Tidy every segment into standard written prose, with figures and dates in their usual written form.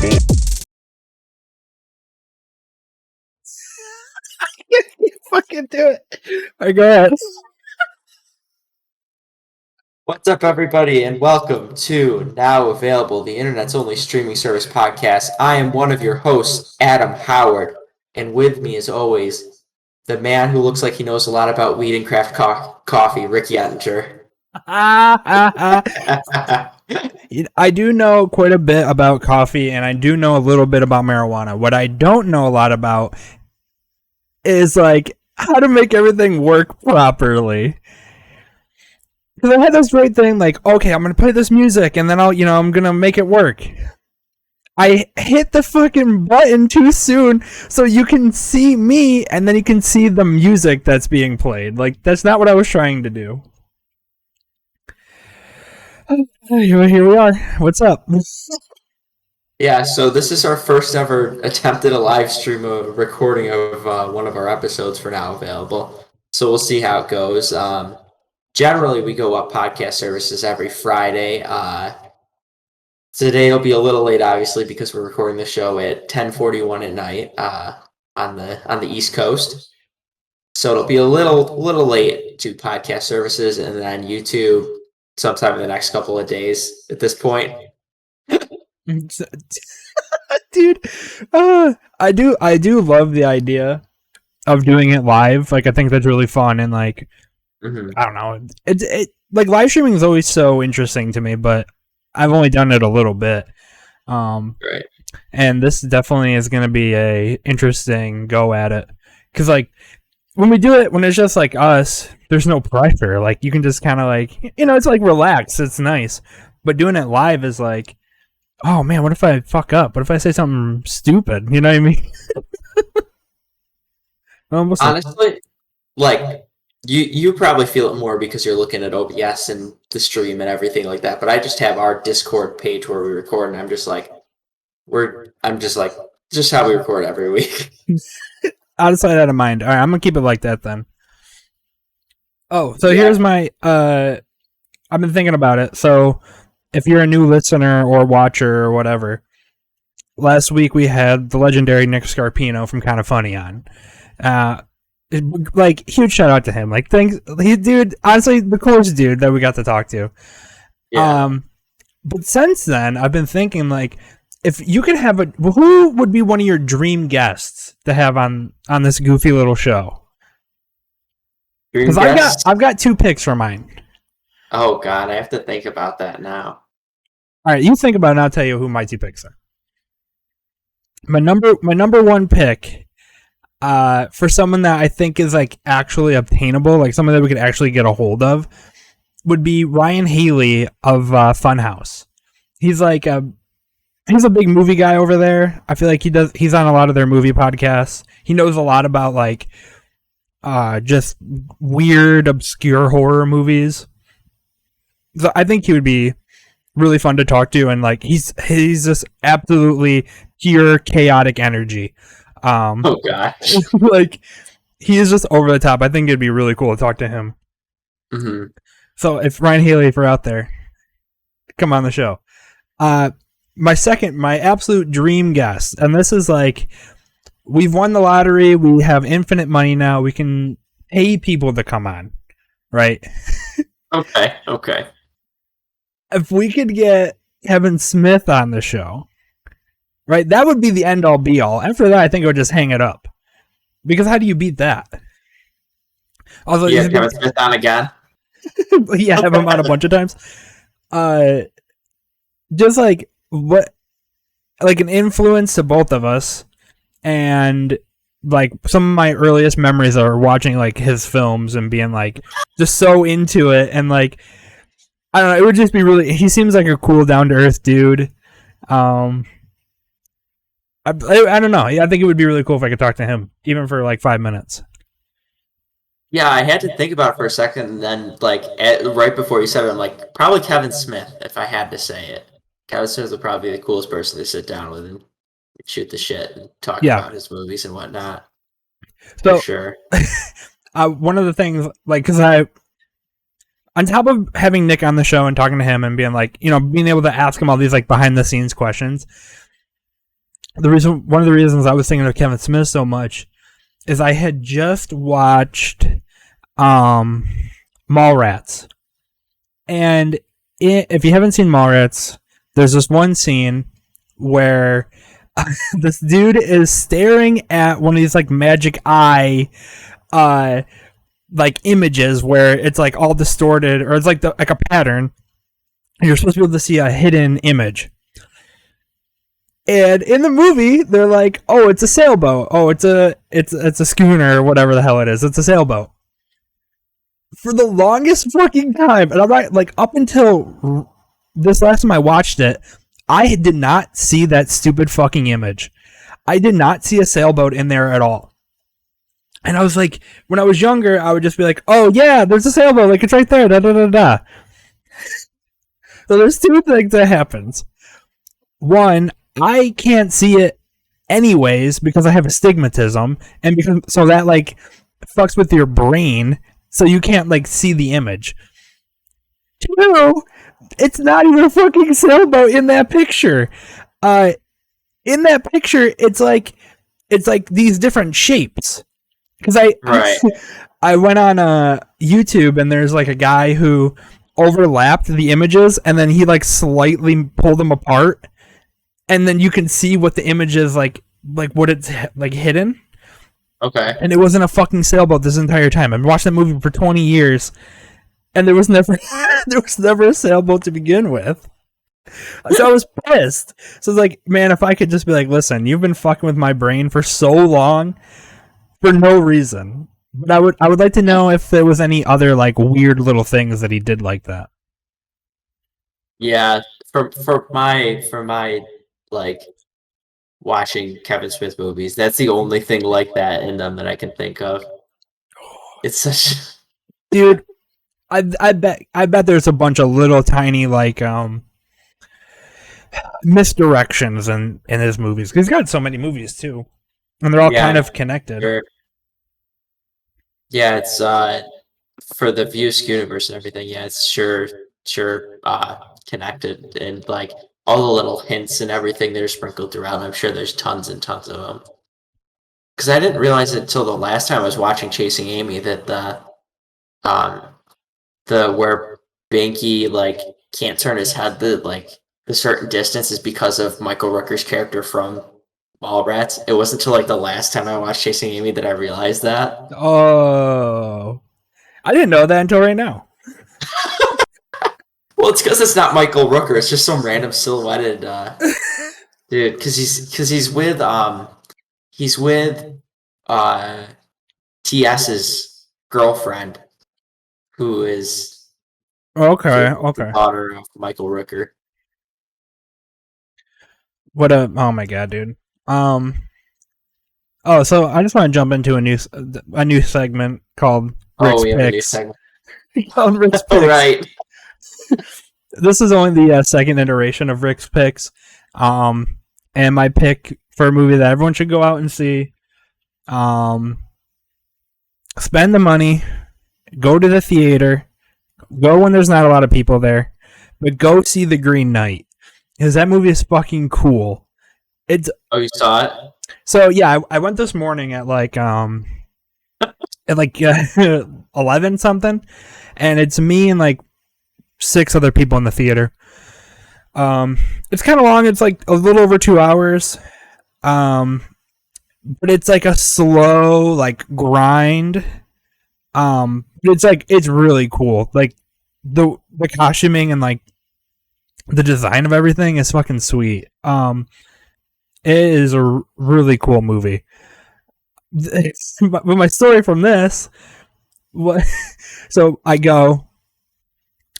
You fucking do it. All right, go ahead. What's up, everybody, and welcome to Now Available, the internet's only streaming service podcast. I am one of your hosts, Adam Howard, and with me, as always, the man who looks like he knows a lot about weed and craft coffee, Ricky Ettinger. I do know quite a bit about coffee, and I do know a little bit about marijuana. What I don't know a lot about is like how to make everything work properly. Because I had this great thing, like, okay, I'm gonna play this music, and then I'm gonna make it work. I hit the fucking button too soon, so you can see me, and then you can see the music that's being played. Like, that's not what I was trying to do. Here we are. What's up? Yeah, so this is our first ever attempt at a live stream of recording of one of our episodes for Now Available. So we'll see how it goes. Generally, we go up podcast services every Friday. Today it'll be a little late, obviously, because we're recording the show at 10:41 at night on the East Coast. So it'll be a little late to podcast services, and then YouTube sometime in the next couple of days. At this point, dude, I do love the idea of doing it live. Like, I think that's really fun, and like. Mm-hmm. I don't know. It like live streaming is always so interesting to me, but I've only done it a little bit. Right. And this definitely is going to be a interesting go at it, because like when we do it, when it's just like us, there's no pressure. Like, you can just kind of like, it's like relaxed. It's nice. But doing it live is like, oh man, what if I fuck up? What if I say something stupid? You know what I mean? Honestly, like. You probably feel it more because you're looking at OBS and the stream and everything like that. But I just have our Discord page where we record, and I'm just like, just how we record every week. Out of sight, out of mind. All right, I'm gonna keep it like that then. Oh, so here's my. I've been thinking about it. So, if you're a new listener or watcher or whatever, last week we had the legendary Nick Scarpino from Kinda Funny on. Like, huge shout out to him. Like, thanks, dude. Honestly, the coolest dude that we got to talk to. Yeah. But since then, I've been thinking, like, if you could have who would be one of your dream guests to have on this goofy little show? Because I've got two picks for mine. Oh God, I have to think about that now. All right, you think about it, and I'll tell you who my two picks are. My number one pick. For someone that I think is like actually obtainable, like someone that we could actually get a hold of, would be Ryan Haley of Funhouse. He's like he's a big movie guy over there. I feel like he's on a lot of their movie podcasts. He knows a lot about like just weird, obscure horror movies. So I think he would be really fun to talk to, and like he's just absolutely pure chaotic energy. Oh gosh. Like, he is just over the top. I think it'd be really cool to talk to him. Mm-hmm. So if Ryan Haley, if you're out there, come on the show. My absolute dream guest, and this is like, we've won the lottery. We have infinite money now. We can pay people to come on, right? Okay. If we could get Kevin Smith on the show, right, that would be the end-all, be-all. After that, I think I would just hang it up. Because how do you beat that? Also, Kevin Smith on again? Yeah, have him on a bunch of times. Just like, an influence to both of us. And, like, some of my earliest memories are watching, like, his films and being, like, just so into it. And, like, I don't know, it would just be really... He seems like a cool, down-to-earth dude. I don't know. I think it would be really cool if I could talk to him, even for like 5 minutes. Yeah, I had to think about it for a second, and then like right before you said it, I'm like, probably Kevin Smith, if I had to say it. Kevin Smith would probably be the coolest person to sit down with and shoot the shit and talk about his movies and whatnot. So, for sure. One of the things, like, because on top of having Nick on the show and talking to him and being like, being able to ask him all these like behind the scenes questions, one of the reasons I was thinking of Kevin Smith so much is I had just watched Mallrats, and if you haven't seen Mallrats, there's this one scene where this dude is staring at one of these like magic eye like images where it's like all distorted, or it's like like a pattern. You're supposed to be able to see a hidden image. And in the movie, they're like, "Oh, it's a sailboat. Oh, it's a schooner, or whatever the hell it is. It's a sailboat." For the longest fucking time, and I'm not like, up until this last time I watched it, I did not see that stupid fucking image. I did not see a sailboat in there at all. And I was like, when I was younger, I would just be like, "Oh yeah, there's a sailboat. Like, it's right there." Da da da da. So there's two things that happens. One, I can't see it anyways because I have astigmatism, and because so that like fucks with your brain, so you can't like see the image. Two, it's not even a fucking sailboat in that picture. In that picture, it's like these different shapes. Because I went on YouTube, and there's like a guy who overlapped the images, and then he like slightly pulled them apart, and then you can see what the image is like what it's like hidden. Okay. And it wasn't a fucking sailboat this entire time. I've watched that movie for 20 years, and there was never a sailboat to begin with. So I was pissed. So it's like, man, if I could just be like, "Listen, you've been fucking with my brain for so long for no reason." But I would like to know if there was any other like weird little things that he did like that. Yeah, for my like watching Kevin Smith movies, that's the only thing like that in them that I can think of. It's such Dude, I bet there's a bunch of little tiny like misdirections in his movies, because he's got so many movies too, and they're all kind of connected. Sure. Yeah, it's for the Views universe and everything. Yeah, it's sure connected, and like all the little hints and everything that are sprinkled throughout. I'm sure there's tons and tons of them. Because I didn't realize it until the last time I was watching Chasing Amy that the where Banky like can't turn his head the certain distance is because of Michael Rooker's character from Mallrats. It wasn't until like the last time I watched Chasing Amy that I realized that. Oh, I didn't know that until right now. Well, it's because it's not Michael Rooker. It's just some random silhouetted dude. Because he's with TS's girlfriend, who is okay. daughter of Michael Rooker. Oh my god, dude. Oh, so I just want to jump into a new segment called Rick's Picks. A new segment. Called Rick's Picks. Right. This is only the second iteration of Rick's Picks. And my pick for a movie that everyone should go out and see. Spend the money, go to the theater, go when there's not a lot of people there, but go see The Green Knight, because that movie is fucking cool. Oh, you saw it? So yeah, I went this morning at like 11 something, and it's me and like 6 other people in the theater. It's kind of long. It's like a little over 2 hours. But it's like a slow like grind. It's really cool. Like the costuming and like the design of everything is fucking sweet. It is a really cool movie. But my story from this, so I go,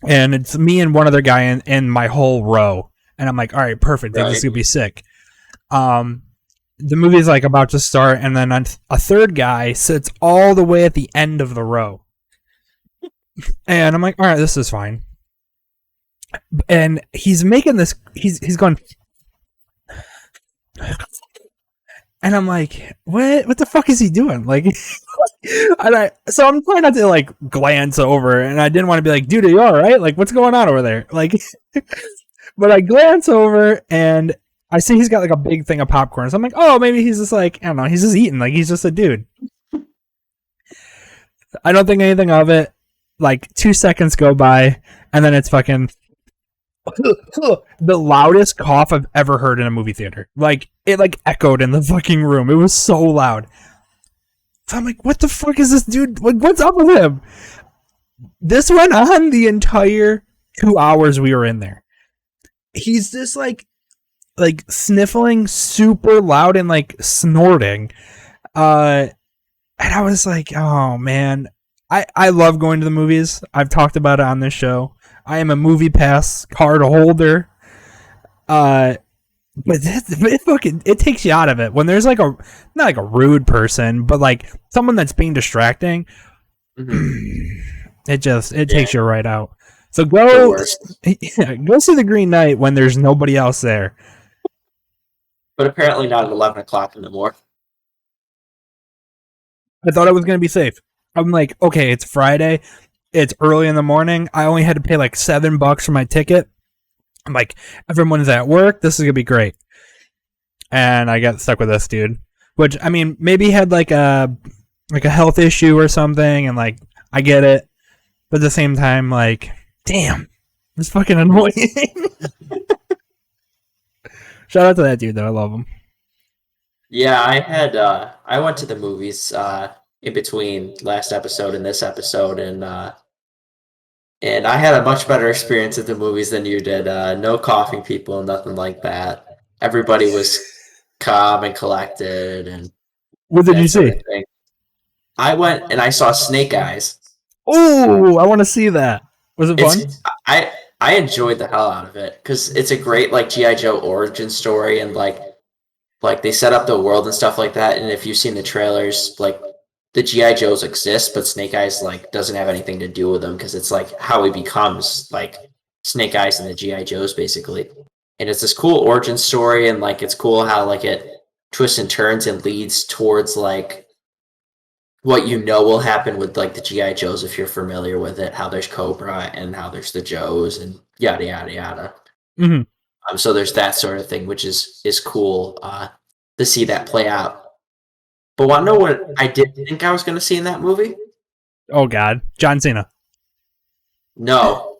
and it's me and one other guy in my whole row, and I'm like, all right, perfect. This is gonna be sick. The movie's like about to start, and then a third guy sits all the way at the end of the row, and I'm like, all right, this is fine. And he's making this. He's going. And I'm like, what the fuck is he doing? Like, so I'm trying not to like glance over, and I didn't want to be like, dude, are you all right? Like, what's going on over there? Like, but I glance over, and I see he's got like a big thing of popcorn. So I'm like, oh, maybe he's just like, I don't know, he's just eating. Like, he's just a dude. I don't think anything of it. Like, 2 seconds go by, and then it's fucking the loudest cough I've ever heard in a movie theater. Like, it like echoed in the fucking room. It was so loud. So I'm like, what the fuck is this dude? Like, what's up with him? This went on the entire 2 hours we were in there. He's just like sniffling super loud and like snorting. And I was like, oh man, I love going to the movies. I've talked about it on this show. I am a movie pass card holder. But it takes you out of it when there's like not like a rude person, but like someone that's being distracting. It takes you right out. So go see The Green Knight when there's nobody else there. But apparently not at 11 o'clock anymore. I thought I was going to be safe. I'm like, okay, it's Friday. It's early in the morning. I only had to pay like $7 for my ticket. I'm like, everyone's at work. This is going to be great. And I got stuck with this dude. Which, I mean, maybe he had like a health issue or something. And like, I get it. But at the same time, like, damn, it's fucking annoying. Shout out to that dude, though. I love him. Yeah, I went to the movies in between last episode and this episode, and I had a much better experience at the movies than you did. No coughing people, nothing like that. Everybody was calm and collected. And what did you see? I went and I saw Snake Eyes. Oh, I want to see that. Was it fun? I enjoyed the hell out of it because it's a great like G.I. Joe origin story, and like they set up the world and stuff like that. And if you've seen the trailers, like the G.I. Joes exist, but Snake Eyes like doesn't have anything to do with them because it's like how he becomes like Snake Eyes and the G.I. Joes basically. And it's this cool origin story, and like it's cool how like it twists and turns and leads towards like what you know will happen with like the G.I. Joes if you're familiar with it, how there's Cobra and how there's the Joes and yada yada yada. Mm-hmm. So there's that sort of thing, which is cool to see that play out. But want to know what I didn't think I was going to see in that movie? Oh God, John Cena. No,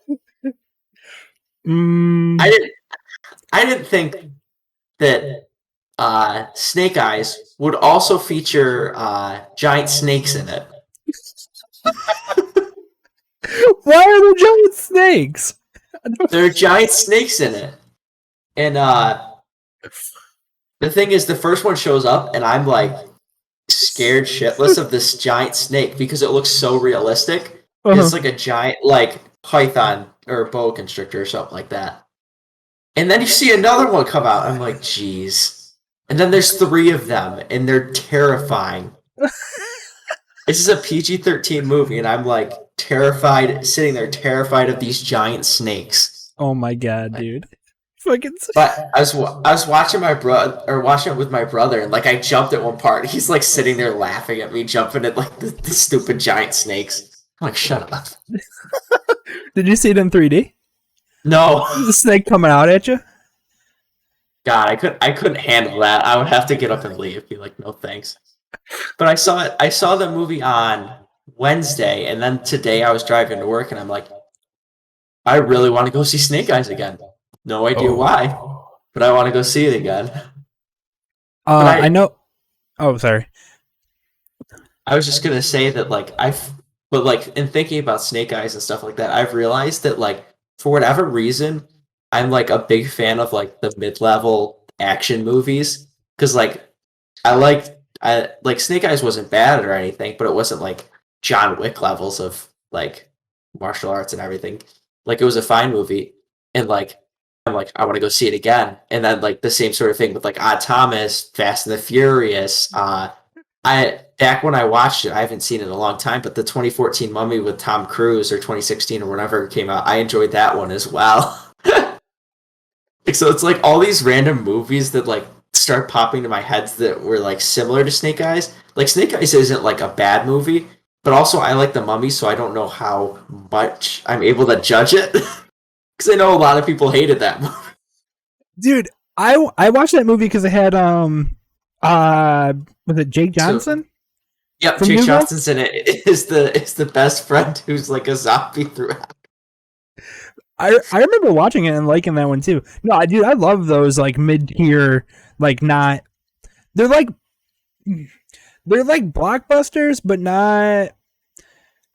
I didn't think that Snake Eyes would also feature giant snakes in it. Why are there giant snakes? There are giant snakes in it. And the thing is, the first one shows up, and I'm like scared shitless of this giant snake because it looks so realistic. It's like a giant like python or boa constrictor or something like that. And then you see another one come out. I'm like, geez. And then there's 3 of them, and they're terrifying. This is a PG-13 movie, and I'm like terrified, sitting there terrified of these giant snakes. Oh my God, dude! Fucking. But I was watching watching it with my brother, and like I jumped at one part. He's like sitting there laughing at me, jumping at like the stupid giant snakes. I'm like, shut up. Did you see it in 3D? No. The snake coming out at you? God, I couldn't handle that. I would have to get up and leave. Be like, no thanks. But I saw the movie on Wednesday, and then today I was driving to work, and I'm like, I really want to go see Snake Eyes again. No idea why, but I want to go see it again. I know. Oh, sorry. I was just gonna say that but like in thinking about Snake Eyes and stuff like that, I've realized that like for whatever reason, I'm like a big fan of like the mid-level action movies because like I like Snake Eyes wasn't bad or anything, but it wasn't like John Wick levels of like martial arts and everything. Like it was a fine movie, and like I'm like I want to go see it again. And then like the same sort of thing with like Odd Thomas, Fast and the Furious. Back when I watched it, I haven't seen it in a long time, but the 2014 Mummy with Tom Cruise or 2016 or whenever it came out, I enjoyed that one as well. So it's like all these random movies that like start popping to my head that were like similar to Snake Eyes. Like Snake Eyes isn't like a bad movie, but also I like the Mummy, so I don't know how much I'm able to judge it because I know a lot of people hated that movie. Dude, I watched that movie because it had was it Jake Johnson? Yep, From Jake New Girl? Johnson's in it. Is the best friend who's like a zombie throughout. I remember watching it and liking that one too. No, I love those like mid tier, like not they're like blockbusters, but not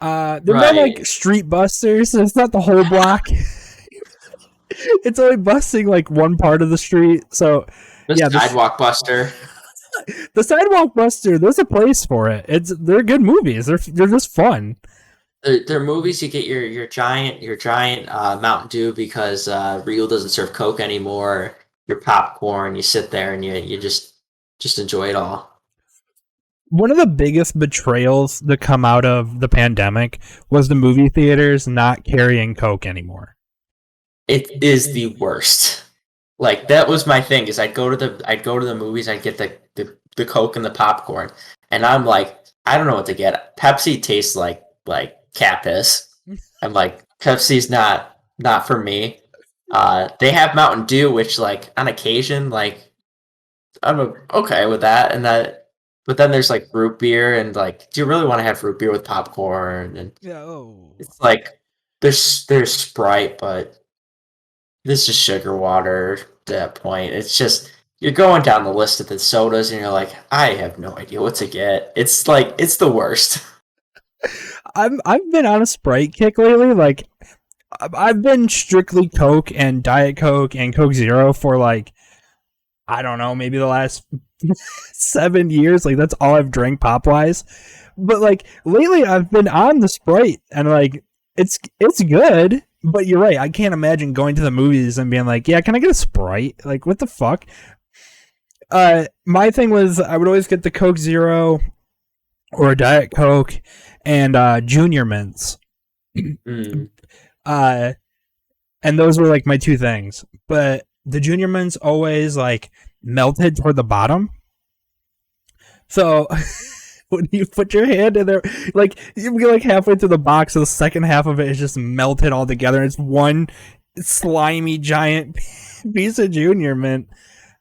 they're not Right. like street busters. It's not the whole block. It's only busting like one part of the street. So The yeah, Sidewalk Buster. the Sidewalk Buster, there's a place for it. They're good movies. They're just fun. They're movies you get your giant Mountain Dew because Regal doesn't serve Coke anymore. Your popcorn, you sit there and you just enjoy it all. One of the biggest betrayals that come out of the pandemic was the movie theaters not carrying Coke anymore. It is the worst. Like that was my thing. Is I'd go to the movies. I'd get the Coke and the popcorn, and I'm like, I don't know what to get. Pepsi tastes like cat piss. I'm like, Pepsi's not for me. They have Mountain Dew, which like on occasion, like I'm okay with that, and that. But then there's like root beer, and like, do you really want to have root beer with popcorn? And Yeah. Oh. it's like there's Sprite, but this is sugar water at that point. It's just you're going down the list of the sodas and you're like, I have no idea what to get. It's like it's the worst. I've been on a Sprite kick lately. Like I've been strictly Coke and Diet Coke and Coke Zero for like I don't know, maybe the last 7 years. Like that's all I've drank pop wise. But like lately I've been on the Sprite and like it's good. But you're right. I can't imagine going to the movies and being like, yeah, can I get a Sprite? Like, what the fuck? My thing was I would always get the Coke Zero or a Diet Coke and Junior Mints. Mm. And those were like my two things. But the Junior Mints always like melted toward the bottom. So when you put your hand in there, like you get like halfway through the box, so the second half of it is just melted all together. It's one slimy giant piece of Junior Mint.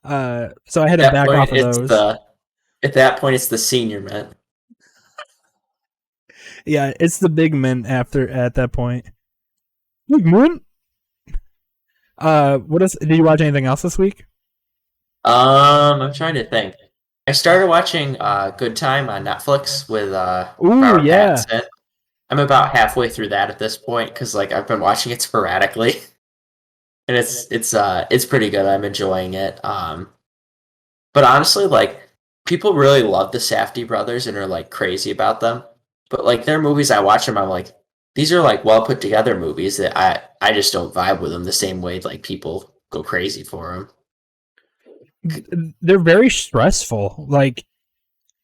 So I had to back off of those. At that point, it's the Senior Mint. Yeah, it's the Big Mint at that point. Big Mint. What else? Did you watch anything else this week? I'm trying to think. I started watching Good Time on Netflix with Ooh, Robert yeah. Pattinson. I'm about halfway through that at this point because like I've been watching it sporadically, and it's pretty good. I'm enjoying it. But honestly, like people really love the Safdie brothers and are like crazy about them. But like their movies, I watch them. I'm like, these are like well put together movies that I just don't vibe with them the same way like people go crazy for them. They're very stressful. Like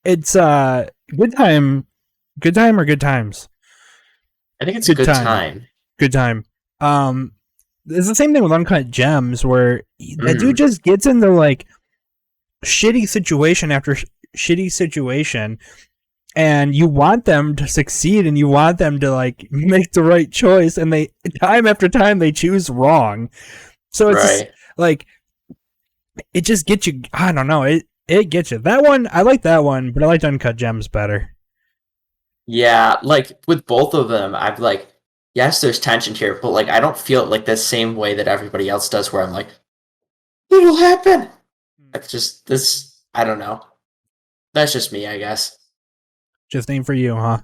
it's Good Time or Good Times. I think it's a good time. Good Time. It's the same thing with Uncut Gems, where that dude just gets into like shitty situation after shitty situation, and you want them to succeed, and you want them to like make the right choice, and they time after time they choose wrong. So it's Right. just, like it just gets you. I don't know. It gets you. That one I like that one, but I liked Uncut Gems better. Yeah, like with both of them, I've like, yes, there's tension here, but like I don't feel it like the same way that everybody else does, where I'm like, it'll happen. It's just this. I don't know. That's just me, I guess. Just ain't for you, huh?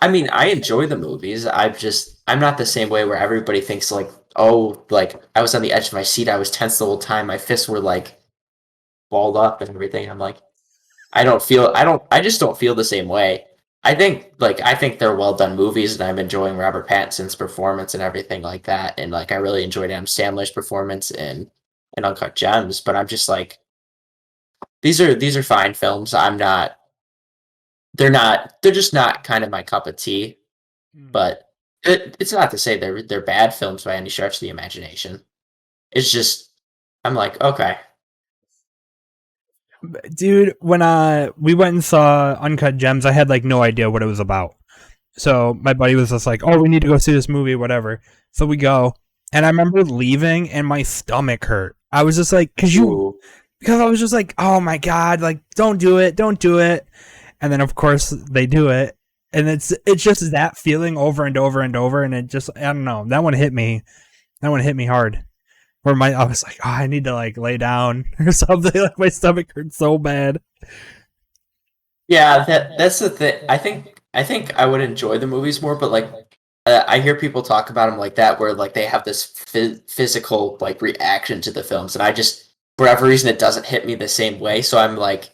I mean, I enjoy the movies. I'm not the same way where everybody thinks like, oh, like I was on the edge of my seat, I was tense the whole time, my fists were like balled up and everything. I'm like, I just don't feel the same way. I think they're well done movies, and I'm enjoying Robert Pattinson's performance and everything like that. And like I really enjoyed Adam Sandler's performance in Uncut Gems, but I'm just like, these are fine films. They're just not kind of my cup of tea. But it's not to say they're bad films by any stretch of the imagination. It's just I'm like, okay. Dude, when we went and saw Uncut Gems, I had like no idea what it was about. So my buddy was just like, "Oh, we need to go see this movie, whatever." So we go, and I remember leaving, and my stomach hurt. I was just like, because I was just like, oh my god, like don't do it, and then of course they do it, and it's just that feeling over and over and over, and it just, I don't know, that one hit me hard. Where I was like, oh, I need to like lay down or something. Like my stomach hurts so bad. Yeah, that's the thing. I think I would enjoy the movies more, but like I hear people talk about them like that, where like they have this physical like reaction to the films, and I just, for whatever reason, it doesn't hit me the same way. So I'm like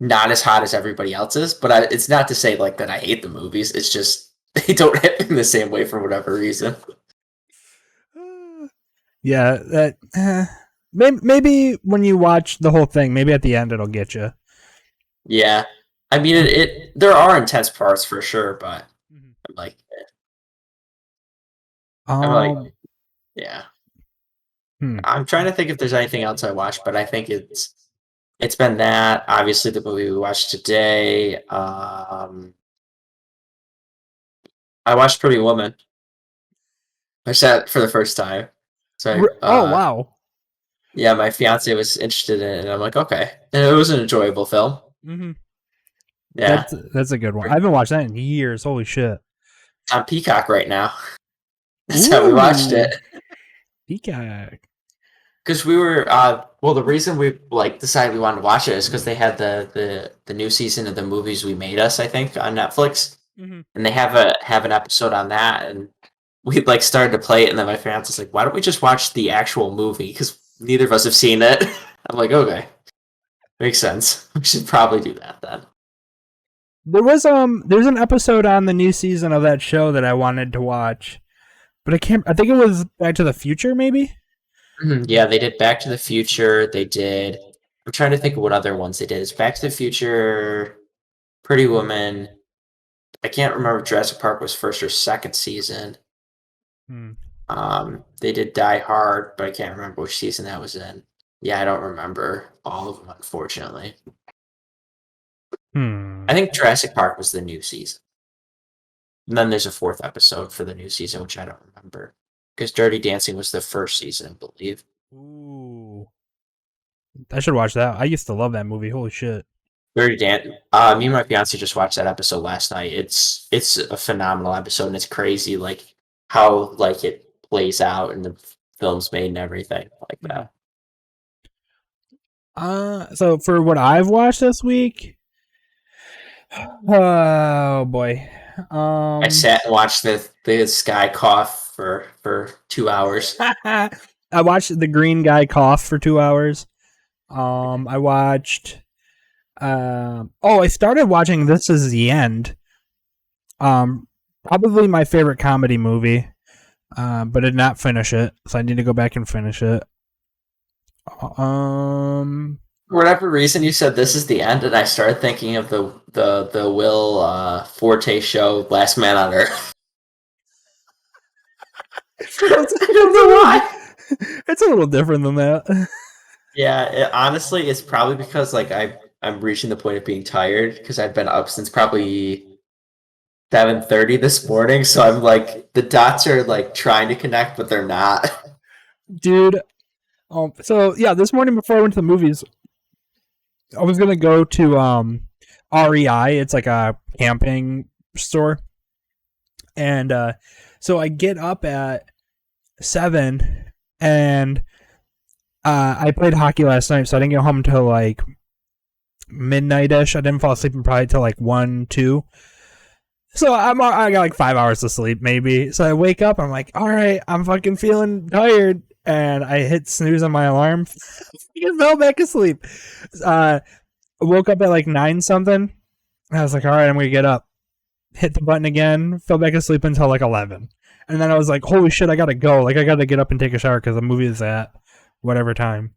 not as hot as everybody else is. But it's not to say like that I hate the movies. It's just they don't hit me the same way for whatever reason. Yeah, that maybe when you watch the whole thing, maybe at the end it'll get you. Yeah, I mean it there are intense parts for sure, but I'm like, I'm like, yeah. I'm trying to think if there's anything else I watched, but I think it's been that. Obviously, the movie we watched today. I watched Pretty Woman. I saw it for the first time. So wow. Yeah, my fiance was interested in it, and I'm like, okay, and it was an enjoyable film. Mm-hmm. Yeah, that's a good one. I haven't watched that in years. Holy shit! It's on Peacock right now. That's how we watched it. Peacock. Because we were, the reason we like decided we wanted to watch it is because they had the new season of the Movies We Made Us, I think, on Netflix, and they have an episode on that, and we like started to play it, and then my fiance was like, "Why don't we just watch the actual movie? Because neither of us have seen it." I'm like, "Okay, makes sense. We should probably do that then." There's an episode on the new season of that show that I wanted to watch, but I can't. I think it was Back to the Future, maybe. Yeah, they did Back to the Future. They did. I'm trying to think of what other ones they did. It's Back to the Future, Pretty Woman. I can't remember if Jurassic Park was first or second season. They did Die Hard, but I can't remember which season that was in. Yeah, I don't remember all of them, unfortunately. I think Jurassic Park was the new season. And then there's a fourth episode for the new season, which I don't remember. Because Dirty Dancing was the first season, I believe. Ooh. I should watch that. I used to love that movie. Holy shit. Dirty Dancing. Me and my fiance just watched that episode last night. It's a phenomenal episode, and it's crazy, like how like it plays out and the film's made and everything like that. So for what I've watched this week, oh boy. I sat and watched this guy cough for 2 hours. I watched the green guy cough for 2 hours. I watched. I started watching This Is the End. Probably my favorite comedy movie. But did not finish it, so I need to go back and finish it. For whatever reason, you said This Is the End, and I started thinking of the Will Forte show, Last Man on Earth. I don't know why. It's a little different than that. Yeah, honestly, it's probably because like I'm reaching the point of being tired because I've been up since probably 7:30 this morning, so I'm like the dots are like trying to connect, but they're not. Dude, so yeah, this morning before I went to the movies, I was gonna go to REI. It's like a camping store, and so I get up at 7, and I played hockey last night, so I didn't get home until like midnight-ish. I didn't fall asleep probably till like 1, 2. So I got like 5 hours to sleep maybe. So I wake up, I'm like, all right, I'm fucking feeling tired, and I hit snooze on my alarm. I fell back asleep. Woke up at like 9 something. I was like, all right, I'm gonna get up. Hit the button again. Fell back asleep until like 11, and then I was like, holy shit, I gotta go. Like I gotta get up and take a shower because the movie is at whatever time.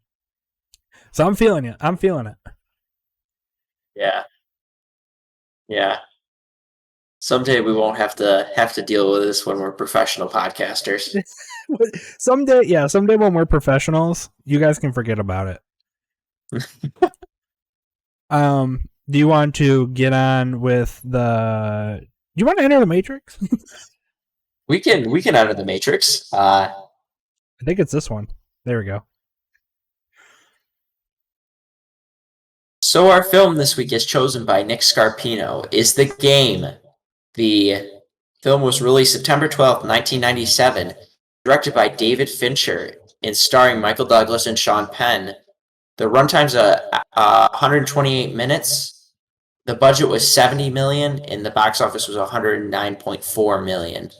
So I'm feeling it. Yeah. Someday we won't have to deal with this when we're professional podcasters. Someday when we're professionals, you guys can forget about it. Do you want to get on with the? Do you want to enter the Matrix? We can enter the Matrix. I think it's this one. There we go. So our film this week is chosen by Nick Scarpino is The Game. The film was released September 12th, 1997, directed by David Fincher, and starring Michael Douglas and Sean Penn. The runtime's 128 minutes. The budget was $70 million, and the box office was $109.4 million.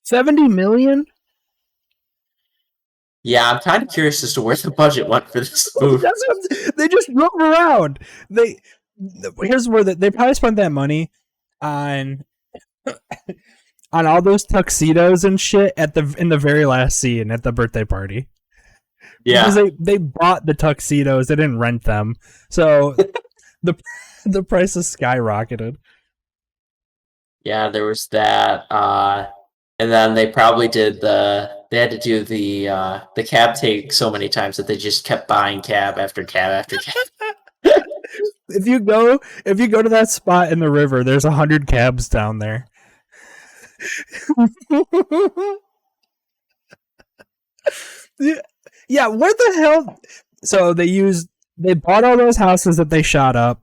70 million? Yeah, I'm kind of curious as to where the budget went for this movie. They just drove around. Here's where they probably spent that money on all those tuxedos and shit in the very last scene at the birthday party. Yeah, because they bought the tuxedos, they didn't rent them, so the prices skyrocketed. Yeah, there was that, and then they probably did they had to do the cab take so many times that they just kept buying cab after cab after cab. If you go to that spot in the river, there's 100 cabs down there. Yeah, where the hell? So they bought all those houses that they shot up.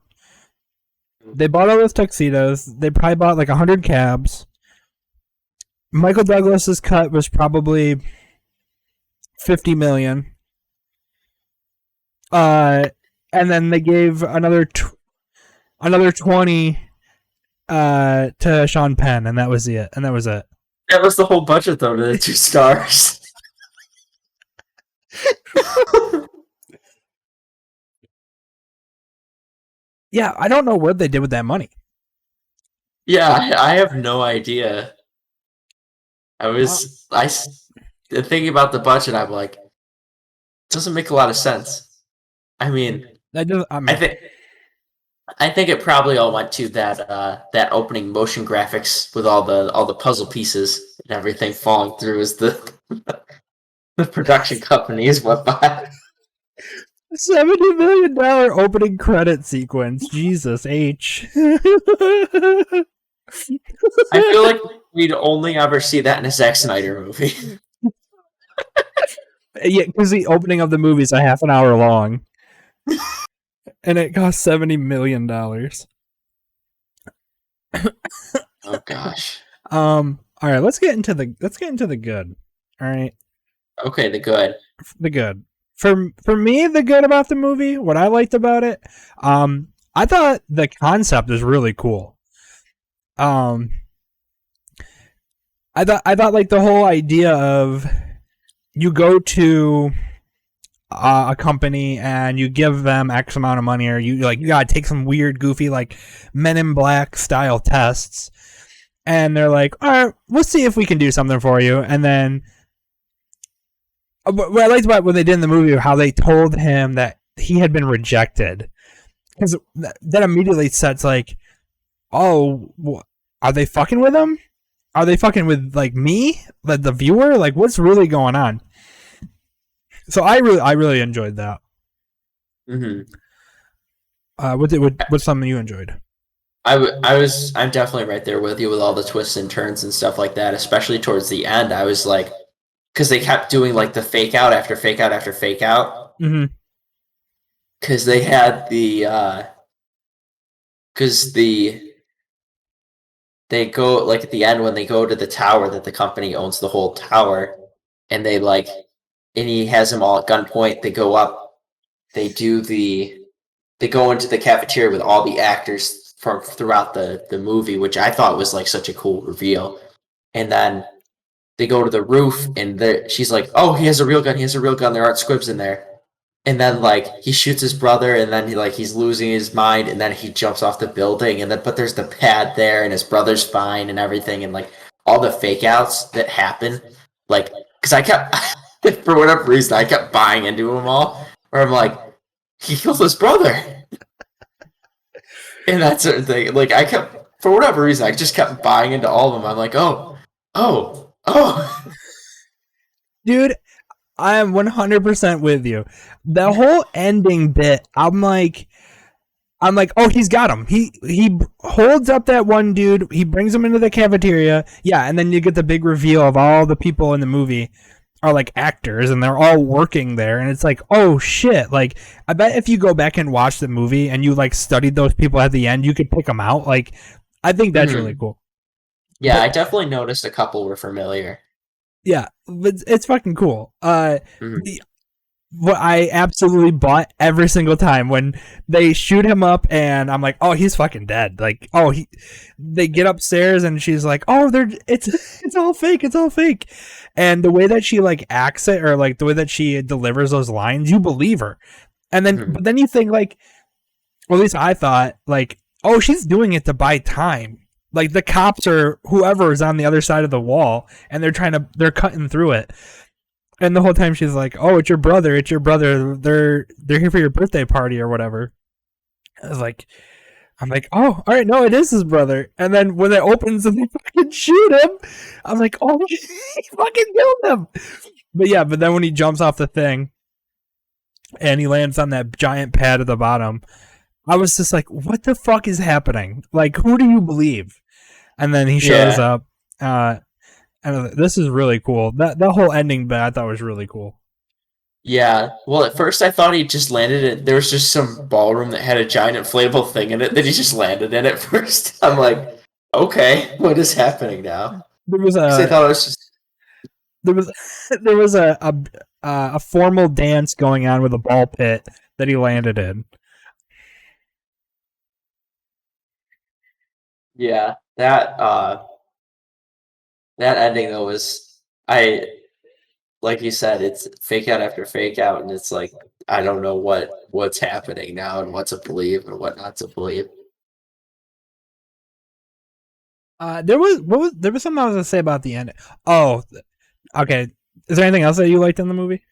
They bought all those tuxedos. They probably bought like 100 cabs. Michael Douglas's cut was probably $50 million. And then they gave another 20 to Sean Penn, and that was it. That was the whole budget, though, to the two stars. Yeah, I don't know what they did with that money. Yeah, I have no idea. Thinking about the budget, I'm like, it doesn't make a lot of sense. I mean, I think it probably all went to that opening motion graphics with all the puzzle pieces and everything falling through as the production companies went by. $70 million opening credit sequence. Jesus H. I feel like we'd only ever see that in a Zack Snyder movie. Yeah, because the opening of the movie is a half an hour long. And it cost $70 million. Oh gosh. All right, let's get into the good. All right. Okay, the good. The good. For me, the good about the movie, what I liked about it, I thought the concept was really cool. I thought like the whole idea of you go to a company and you give them X amount of money, or you gotta take some weird, goofy, like Men in Black style tests, and they're like, all right, we'll see if we can do something for you. And then what I liked about when they did in the movie, how they told him that he had been rejected, because that immediately sets like, oh, are they fucking with him? Are they fucking with like me, like the viewer? Like, what's really going on? So I really enjoyed that. Mm-hmm. What's something you enjoyed? I'm definitely right there with you with all the twists and turns and stuff like that, especially towards the end. I was like, because they kept doing like the fake out after fake out after fake out. Mm-hmm. Because they had they go like at the end when they go to the tower that the company owns the whole tower, and and he has them all at gunpoint. They go up, they go into the cafeteria with all the actors from throughout the movie, which I thought was like such a cool reveal. And then they go to the roof, and she's like, "Oh, he has a real gun. He has a real gun. There aren't squibs in there." And then like he shoots his brother, and then he's losing his mind, and then he jumps off the building, and then but there's the pad there, and his brother's fine and everything, and like all the fake outs that happen, like because I kept for whatever reason I kept buying into them all, where I'm like, he killed his brother, and that sort of thing. Like I kept for whatever reason I just kept buying into all of them. I'm like, oh. Dude, I am 100% with you. The whole ending bit, I'm like, oh, he's got him. He holds up that one dude. He brings him into the cafeteria. Yeah, and then you get the big reveal of all the people in the movie are like actors and they're all working there, and it's like, oh shit, like I bet if you go back and watch the movie and you like studied those people at the end, you could pick them out. Like I think that's really cool. Yeah, I definitely noticed a couple were familiar. Yeah, but it's fucking cool. Mhm. What I absolutely bought every single time when they shoot him up, and I'm like, oh, he's fucking dead. Like, oh, they get upstairs and she's like, oh, it's all fake, it's all fake. And the way that she like acts it, or like the way that she delivers those lines, you believe her. And then, but then you think like, or at least I thought like, oh, she's doing it to buy time. Like the cops or whoever is on the other side of the wall, and they're cutting through it. And the whole time she's like, "Oh, it's your brother. It's your brother. They're here for your birthday party or whatever." I'm like, "Oh, all right, no, it is his brother." And then when it opens and they fucking shoot him, I'm like, "Oh, he fucking killed him." But then when he jumps off the thing and he lands on that giant pad at the bottom, I was just like, "What the fuck is happening? Like, who do you believe?" And then he shows up. And this is really cool. That whole ending bit I thought was really cool. Yeah. Well, at first I thought he just landed in. There was just some ballroom that had a giant inflatable thing in it that he just landed in at first. I'm like, okay, what is happening now? There was I thought it was just. there was a formal dance going on with a ball pit that he landed in. Yeah, that ending though was like you said, it's fake out after fake out, and it's like I don't know what's happening now and what to believe and what not to believe. There was something I was gonna say about the end. Oh, okay. Is there anything else that you liked in the movie?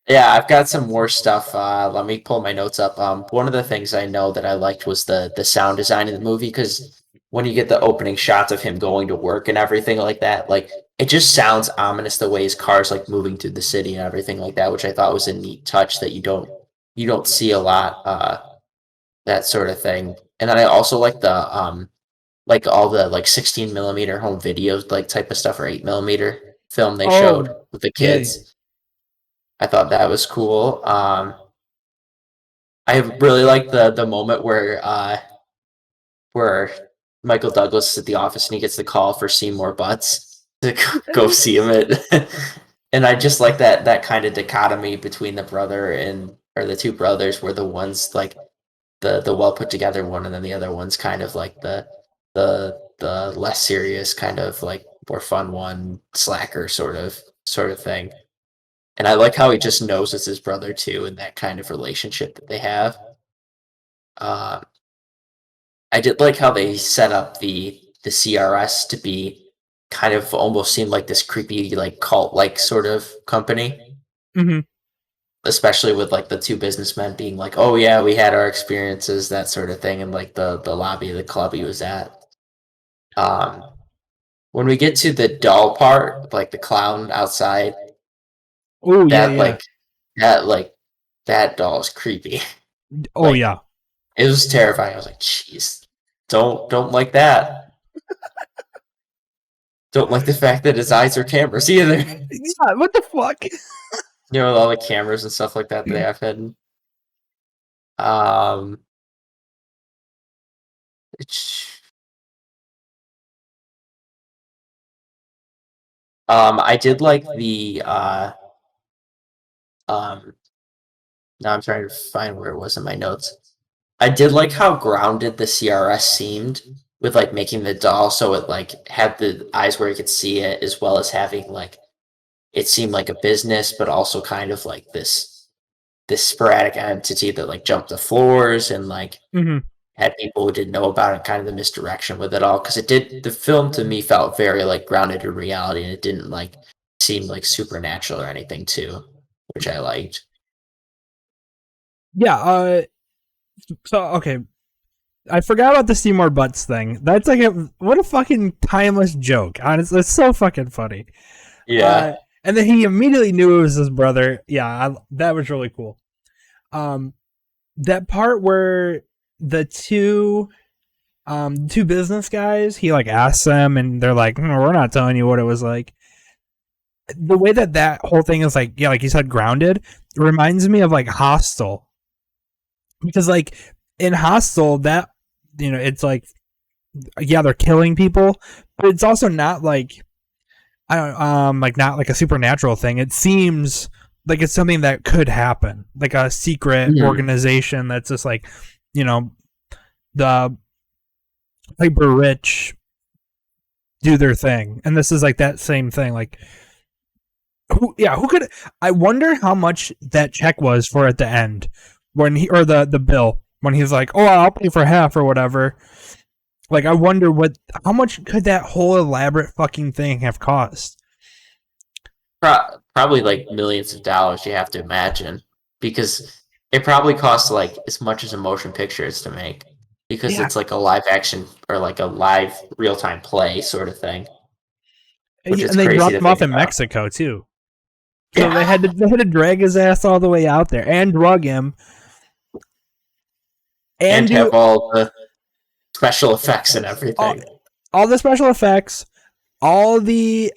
Yeah, I've got some more stuff. Let me pull my notes up. One of the things I know that I liked was the sound design in the movie, because when you get the opening shots of him going to work and everything like that, like it just sounds ominous the way his car's like moving through the city and everything like that, which I thought was a neat touch that you don't see a lot, that sort of thing. And then I also like the like all the like 16 millimeter home videos like type of stuff, or 8 millimeter film they showed with the yeah. kids. I thought that was cool. I really like the moment where Michael Douglas is at the office and he gets the call for Seymour Butts to go see him and I just like that kind of dichotomy between the brother or the two brothers, where the one's like the well put together one, and then the other one's kind of like the less serious, kind of like more fun one, slacker sort of thing. And I like how he just knows it's his brother too, and that kind of relationship that they have. Uh, I did like how they set up the CRS to be kind of almost seem like this creepy, like cult like sort of company. Mm-hmm. Especially with like the two businessmen being like, "Oh yeah, we had our experiences," that sort of thing, and like the lobby of the club he was at. Um, when we get to the doll part, like the clown outside, Oh yeah, that yeah. like that like that doll is creepy. Oh Like, yeah. it was terrifying. I was like, "Jeez, don't like that." Don't like the fact that his eyes are cameras either. Yeah, what the fuck? You know, with all the cameras and stuff like that they have hidden. It's, I did like the um. Now I'm trying to find where it was in my notes. I did like how grounded the CRS seemed, with like making the doll so it like had the eyes where you could see it, as well as having like it seemed like a business, but also kind of like this sporadic entity that like jumped the floors and like Mm-hmm. had people who didn't know about it, kind of the misdirection with it all. Because the film to me felt very like grounded in reality, and it didn't like seem like supernatural or anything too, which I liked. Yeah. So okay, I forgot about the Seymour Butts thing. That's like what a fucking timeless joke. Honestly, it's so fucking funny. Yeah. And then he immediately knew it was his brother. Yeah, that was really cool. That part where the two business guys, he like asks them, and they're like, "We're not telling you what it was like." the way that whole thing is like, yeah, like you said, grounded, it reminds me of like Hostel, because like in Hostel, that, you know, it's like, yeah, they're killing people, but it's also not like, I don't like, not like a supernatural thing. It seems like it's something that could happen, like a secret organization that's just like, you know, the hyper rich do their thing, and this is like that same thing. Like, who could? I wonder how much that check was for at the end when he, or the bill when he's like, oh, I'll pay for half or whatever. Like, I wonder how much could that whole elaborate fucking thing have cost? Probably like millions of dollars, you have to imagine, because it probably costs like as much as a motion picture is to make, because Yeah. it's like a live action or like a live real time play sort of thing. And Which is they crazy dropped to him off think in about. Mexico too. So Yeah. they had to drag his ass all the way out there and drug him And do have all the special effects and everything. all the special effects, all the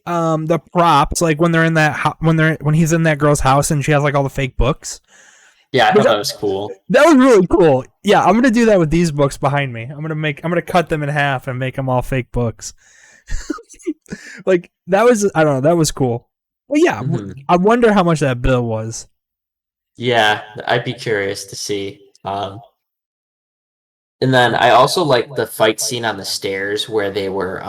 props, like when they're in that when he's in that girl's house and she has like all the fake books. Yeah, I thought that was cool. That was really cool. Yeah, I'm gonna do that with these books behind me. I'm gonna cut them in half and make them all fake books. Like, that was, I don't know, that was cool. But yeah, I wonder how much that bill was. Yeah, I'd be curious to see. And then I also like the fight scene on the stairs where they were.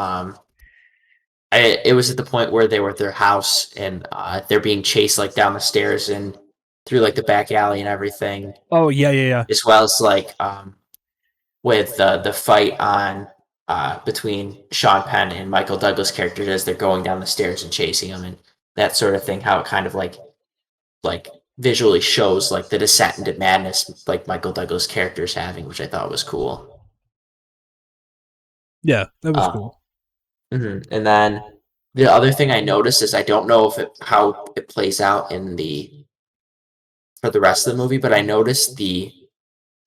It was at the point where they were at their house and they're being chased like down the stairs and through like the back alley and everything. Oh yeah. As well as like with the fight on between Sean Penn and Michael Douglas characters as they're going down the stairs and chasing them and that sort of thing. How it kind of like visually shows like the descent into madness like Michael Douglas characters having, which I thought was cool. Yeah, that was cool. And then the other thing I noticed is I don't know if how it plays out for the rest of the movie, but I noticed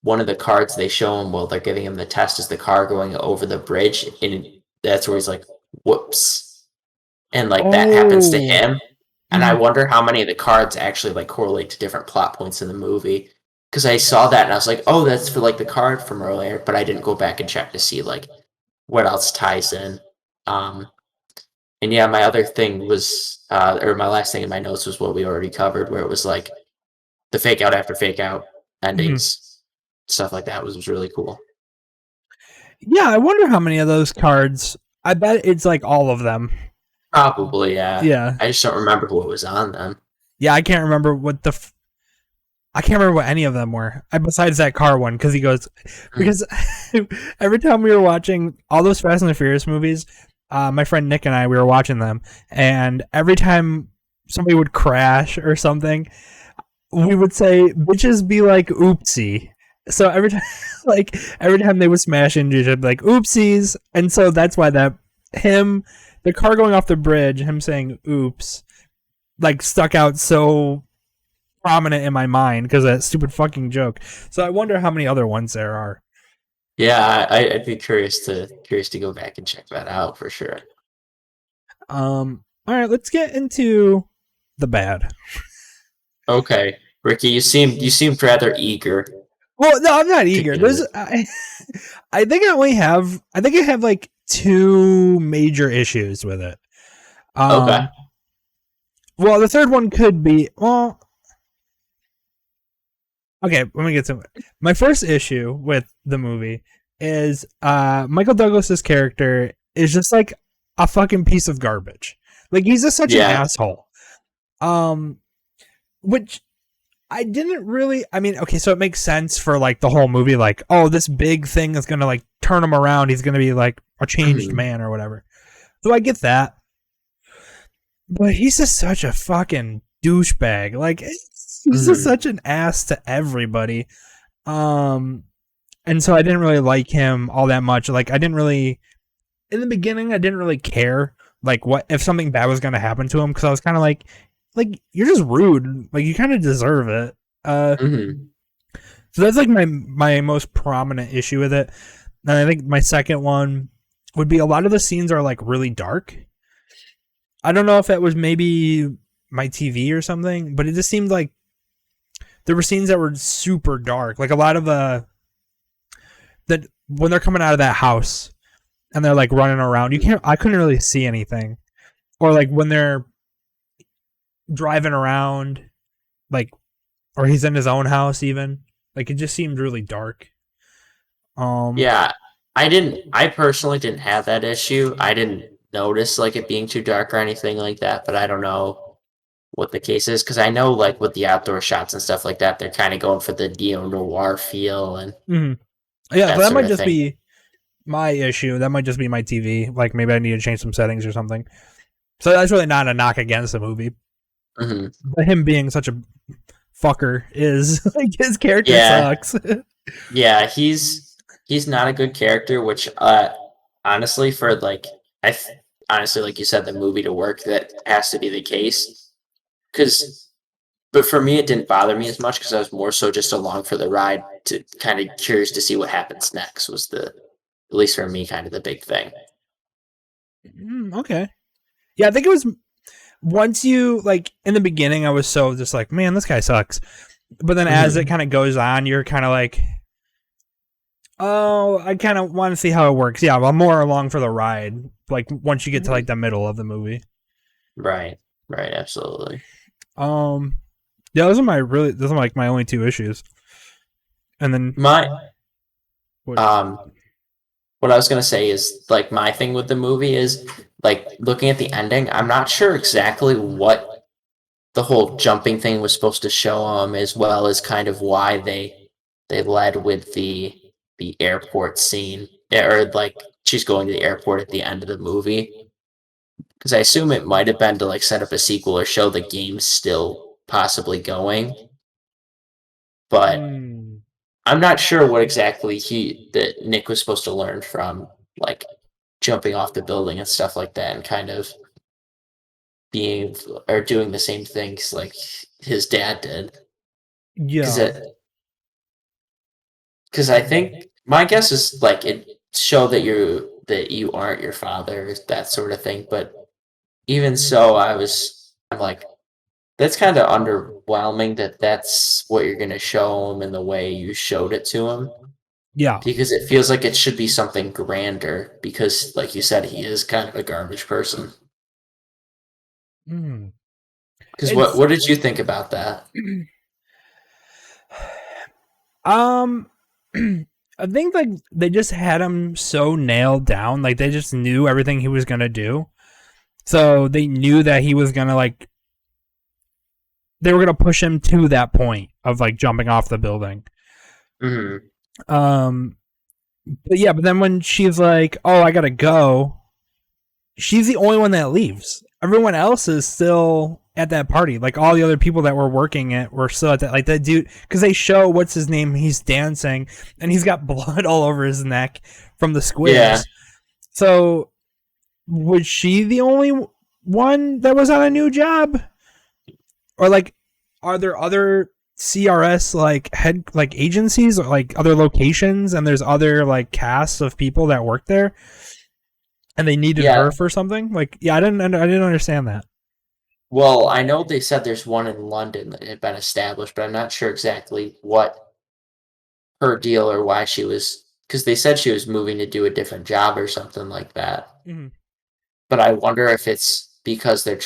one of the cards they show him while they're giving him the test is the car going over the bridge, and that's where he's like, "Whoops," and like that happens to him. And I wonder how many of the cards actually like correlate to different plot points in the movie. Because I saw that and I was like, oh, that's for like the card from earlier, but I didn't go back and check to see like what else ties in. And yeah, my other thing was, or my last thing in my notes was what we already covered, where it was like the fake out after fake out endings, stuff like that was really cool. Yeah, I wonder how many of those cards. I bet it's like all of them. Probably, yeah. Yeah. I just don't remember what was on them. Yeah, I can't remember what I can't remember what any of them were. Besides that car one, because he goes, because every time we were watching all those Fast and the Furious movies, my friend Nick and I, we were watching them, and every time somebody would crash or something, we would say, "Bitches be like oopsie." So every time they would smash into each other, I'd be like oopsies, and so that's why the car going off the bridge, him saying "oops," like stuck out so prominent in my mind because of that stupid fucking joke. So I wonder how many other ones there are. Yeah, I'd be curious to go back and check that out for sure. All right, let's get into the bad. Okay, Ricky, you seemed rather eager. Well, no, I'm not eager. I think I have like 2 major issues with it. Okay. Well, the third one could be, well, okay, let me get to it. My first issue with the movie is Michael Douglas's character is just like a fucking piece of garbage. Like, he's just such an asshole. Which I didn't really, I mean, okay, so it makes sense for like the whole movie, like, oh, this big thing is gonna like turn him around. He's gonna be like a changed man or whatever. So I get that. But he's just such a fucking douchebag. Like, he's just such an ass to everybody. And so I didn't really like him all that much. Like, in the beginning, I didn't really care, like, what if something bad was going to happen to him, because I was kind of like, you're just rude. Like, you kind of deserve it. So that's, like, my most prominent issue with it. And I think my second one would be a lot of the scenes are, like, really dark. I don't know if that was maybe my TV or something, but it just seemed like there were scenes that were super dark. Like a lot of that when they're coming out of that house and they're like running around, I couldn't really see anything. Or like when they're driving around, like, or he's in his own house even. Like it just seemed really dark. Yeah, I personally didn't have that issue. I didn't notice like it being too dark or anything like that, but I don't know what the case is because I know like with the outdoor shots and stuff like that, they're kind of going for the neo noir feel and mhm. Yeah, so that that sort might of just thing. be my issue. That might just be my TV. Like maybe I need to change some settings or something. So that's really not a knock against the movie. Hmm. But him being such a fucker is like his character Yeah, sucks. yeah, he's not a good character, which honestly for like honestly like you said the movie to work that has to be the case because but for me it didn't bother me as much because I was more so just along for the ride to kind of curious to see what happens next was the at least for me kind of the big thing. Okay. Yeah, I think it was once you like in the beginning I was so just like, man, this guy sucks. But then as it Hmm. kind of goes on, you're kind of like, oh, I kind of want to see how it works. Yeah, I'm more along for the ride. Like once you get to like the middle of the movie. Right, right, absolutely. Um, yeah, those are like my only two issues. And then My what? um what I was gonna say is like my thing with the movie is like looking at the ending, I'm not sure exactly what the whole jumping thing was supposed to show them, as well as kind of why they led with the airport scene, or like she's going to the airport at the end of the movie. Because I assume it might have been to like set up a sequel or show the game still possibly going, but Hmm. I'm not sure what exactly he that Nick was supposed to learn from like jumping off the building and stuff like that, and kind of being or doing the same things like his dad did. Because Yeah. it because I think my guess is like it show that you aren't your father, that sort of thing. But even so, I'm like that's kind of underwhelming that that's what you're gonna show him in the way you showed it to him Yeah. because it feels like it should be something grander because like you said he is kind of a garbage person. Hmm. Because It's what did you think about that? um. I think like they just had him so nailed down, like they just knew everything he was gonna do. So they knew that he was gonna like they were gonna push him to that point of like jumping off the building. Hmm. Um, but yeah, but then when she's like, "Oh, I gotta go," she's the only one that leaves. Everyone else is still at that party. Like all the other people that were working it were still at that. Like that dude, because they show what's his name. He's dancing and he's got blood all over his neck from the Yeah, squibs. So was she the only one that was on a new job, or like, are there other CRS like head like agencies or like other locations, and there's other like casts of people that work there, and they needed yeah. her for something? Like, yeah, I didn't understand that. Well, I know they said there's one in London that had been established, but I'm not sure exactly what her deal or why she was because they said she was moving to do a different job or something like that. Mm-hmm. But I wonder if it's because they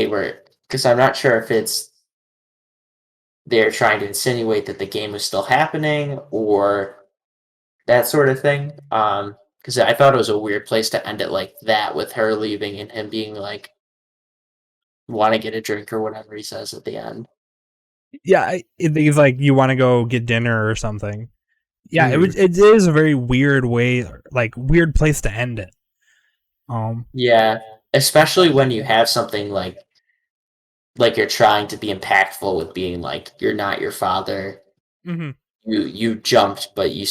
were because I'm not sure if it's they're trying to insinuate that the game was still happening or that sort of thing. Because I thought it was a weird place to end it like that with her leaving and him being like, "Want to get a drink" or whatever he says at the end. Yeah, he's like, you want to go get dinner or something. Yeah, it Hmm. was. It is a very weird way, like weird place to end it. Um. Yeah, especially when you have something like you're trying to be impactful with being like you're not your father. Mhm. You jumped, but you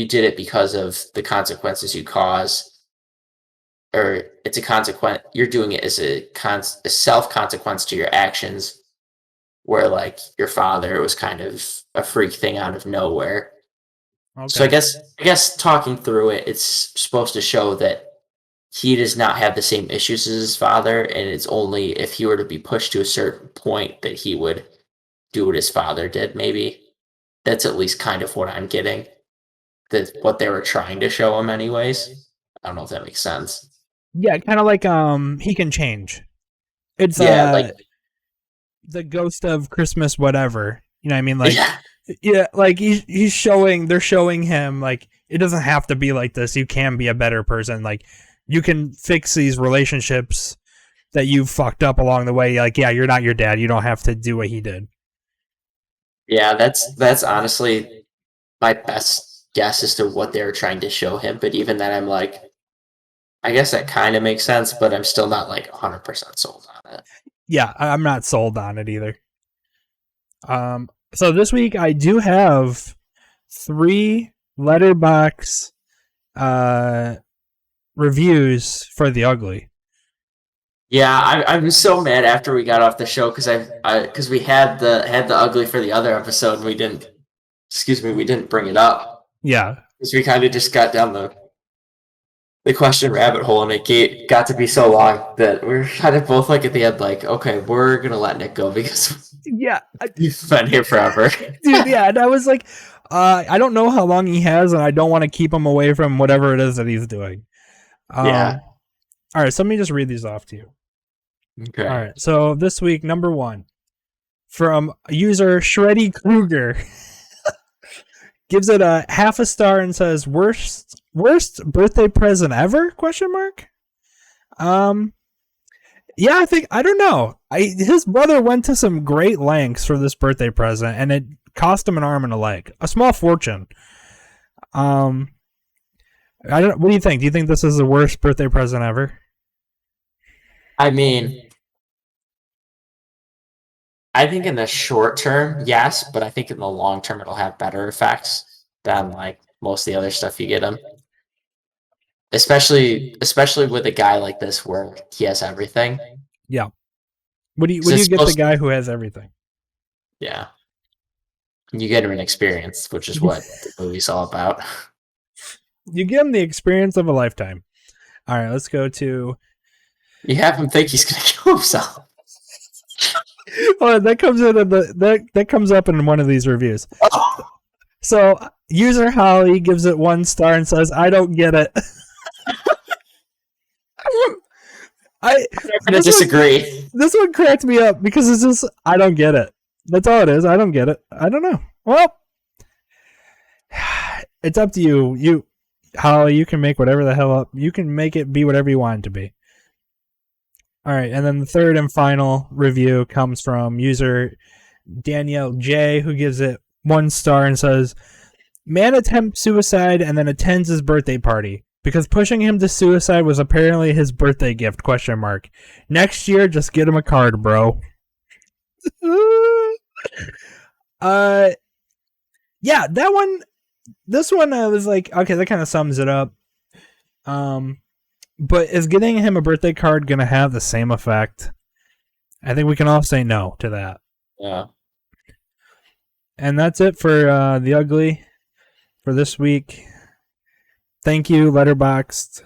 did it because of the consequences you cause, or it's a consequence. You're doing it as a self consequence to your actions. Where like your father was kind of a freak thing out of nowhere. Okay. So I guess talking through it, it's supposed to show that he does not have the same issues as his father, and it's only if he were to be pushed to a certain point that he would do what his father did. Maybe that's at least kind of what I'm getting. That what they were trying to show him, anyways. I don't know if that makes sense. Yeah, kind of like he can change. It's Yeah, like the ghost of Christmas whatever. You know what I mean? Like yeah, yeah, like they're showing him like it doesn't have to be like this. You can be a better person. Like you can fix these relationships that you fucked up along the way. Like, yeah, you're not your dad. You don't have to do what he did. yeah. That's honestly my best guess as to what they were trying to show him. But even then, I'm like, I guess that kind of makes sense, but I'm still not like 100% sold on it. Yeah, I'm not sold on it either. So this week I do have 3 letterbox reviews for The Ugly. Yeah, I'm so mad after we got off the show because we had the ugly for the other episode and we didn't. Excuse me, we didn't bring it up Yeah, because we kind of just got down the question rabbit hole and it got to be so long that we were kind of both like at the end like, okay, we're gonna let Nick go because yeah, you've been here forever. dude. Yeah, and I was like, I don't know how long he has, and I don't want to keep him away from whatever it is that he's doing. Yeah. All right, so let me just read these off to you. Okay. All right, so this week, number 1 from user Shreddy Kruger gives it a half a star and says worst birthday present ever? Question mark. Yeah, I don't know. His brother went to some great lengths for this birthday present, and it cost him an arm and a leg, a small fortune. I don't. What do you think? Do you think this is the worst birthday present ever? I mean, I think in the short term, yes, but I think in the long term, it'll have better effects than like most of the other stuff you get him. Especially with a guy like this where he has everything. Yeah. What do you It's get the supposed- guy who has everything? Yeah, you get him an experience, which is what the movie's all about. You give him the experience of a lifetime. All right, let's go to. You have him think he's gonna kill himself. Oh, that comes in that comes up in one of these reviews. Oh, So user Holly gives it 1 star and says, "I don't get it." I'm gonna disagree. This one cracked me up because it's just I don't get it. That's all it is. I don't get it. I don't know. Well, it's up to you. You, Holly, you can make whatever the hell up. You can make it be whatever you want it to be. All right, and then the third and final review comes from user Danielle J, who gives it 1 star and says, "Man attempts suicide and then attends his birthday party because pushing him to suicide was apparently his birthday gift? Question mark. Next year, just get him a card, bro." Yeah, that one. This one, I was like, okay, that kind of sums it up. But is getting him a birthday card gonna have the same effect? I think we can all say no to that. Yeah. And that's it for The Ugly for this week. Thank you, Letterboxd.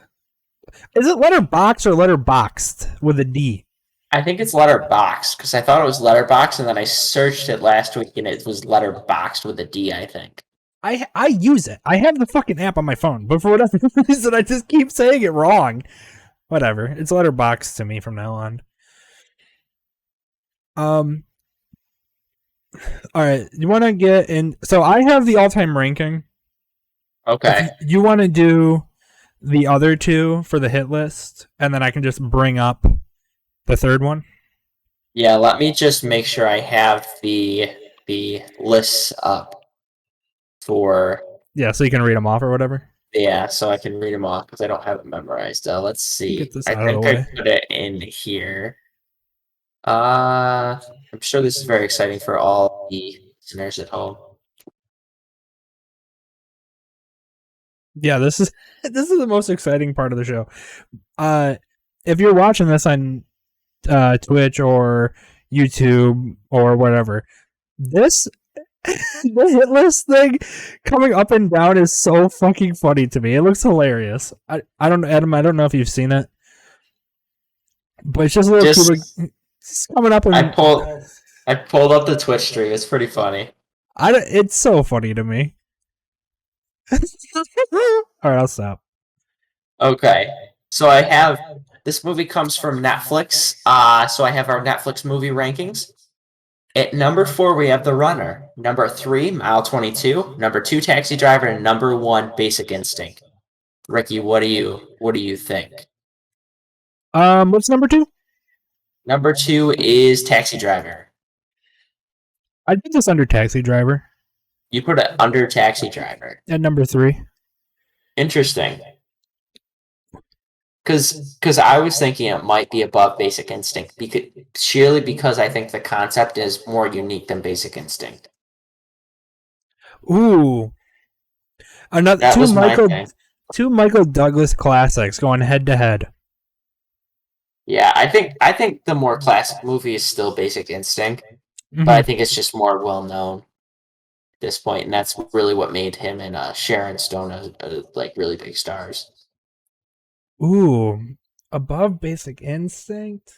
Is it Letterbox or Letterboxed with a D? I think it's Letterboxd because I thought it was Letterbox, and then I searched it last week, and it was Letterboxd with a D. I think. I use it. I have the fucking app on my phone, but for whatever reason, I just keep saying it wrong. Whatever. It's Letterboxd to me from now on. All right. You want to get in? So I have the all-time ranking. Okay. If you want to do the other 2 for the hit list, and then I can just bring up the third one. Yeah. Let me just make sure I have the lists up for. Yeah, so you can read them off or whatever. Yeah, so I can read them off because I don't have it memorized. Let's see. Get this I out of think the I way. put it in here. I'm sure this is very exciting for all the listeners at home. Yeah, this is the most exciting part of the show. If you're watching this on Twitch or YouTube or whatever, this The hit list thing coming up and down is so fucking funny to me. It looks hilarious. I don't know, Adam. I don't know if you've seen it, but it's just a little Just Cuba it's coming up and I pulled up the Twitch stream. It's pretty funny. It's so funny to me. All right, I'll stop. Okay, so I have this movie comes from Netflix. So I have our Netflix movie rankings. At number 4, we have The Runner. Number 3, Mile 22. Number 2, Taxi Driver. And number 1, Basic Instinct. Ricky, what do you think? What's number 2? Number 2 is Taxi Driver. I'd put this under Taxi Driver. You put it under Taxi Driver. At number 3. Interesting. Because I was thinking it might be above Basic Instinct because I think the concept is more unique than Basic Instinct. Ooh, another two Michael Douglas classics going head to head. Yeah, I think the more classic movie is still Basic Instinct, but I think it's just more well known at this point, and that's really what made him and Sharon Stone like really big stars. Ooh, above Basic Instinct?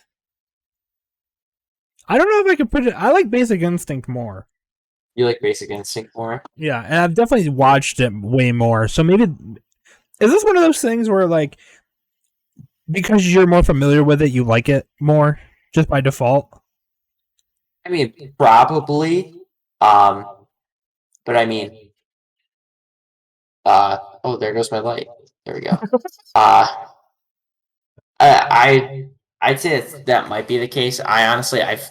I don't know if I could put it. I like Basic Instinct more. You like Basic Instinct more? Yeah, and I've definitely watched it way more. So maybe is this one of those things where like because you're more familiar with it, you like it more just by default? I mean, probably. But I mean, oh, there goes my light. There we go. I'd say that might be the case. I honestly, I've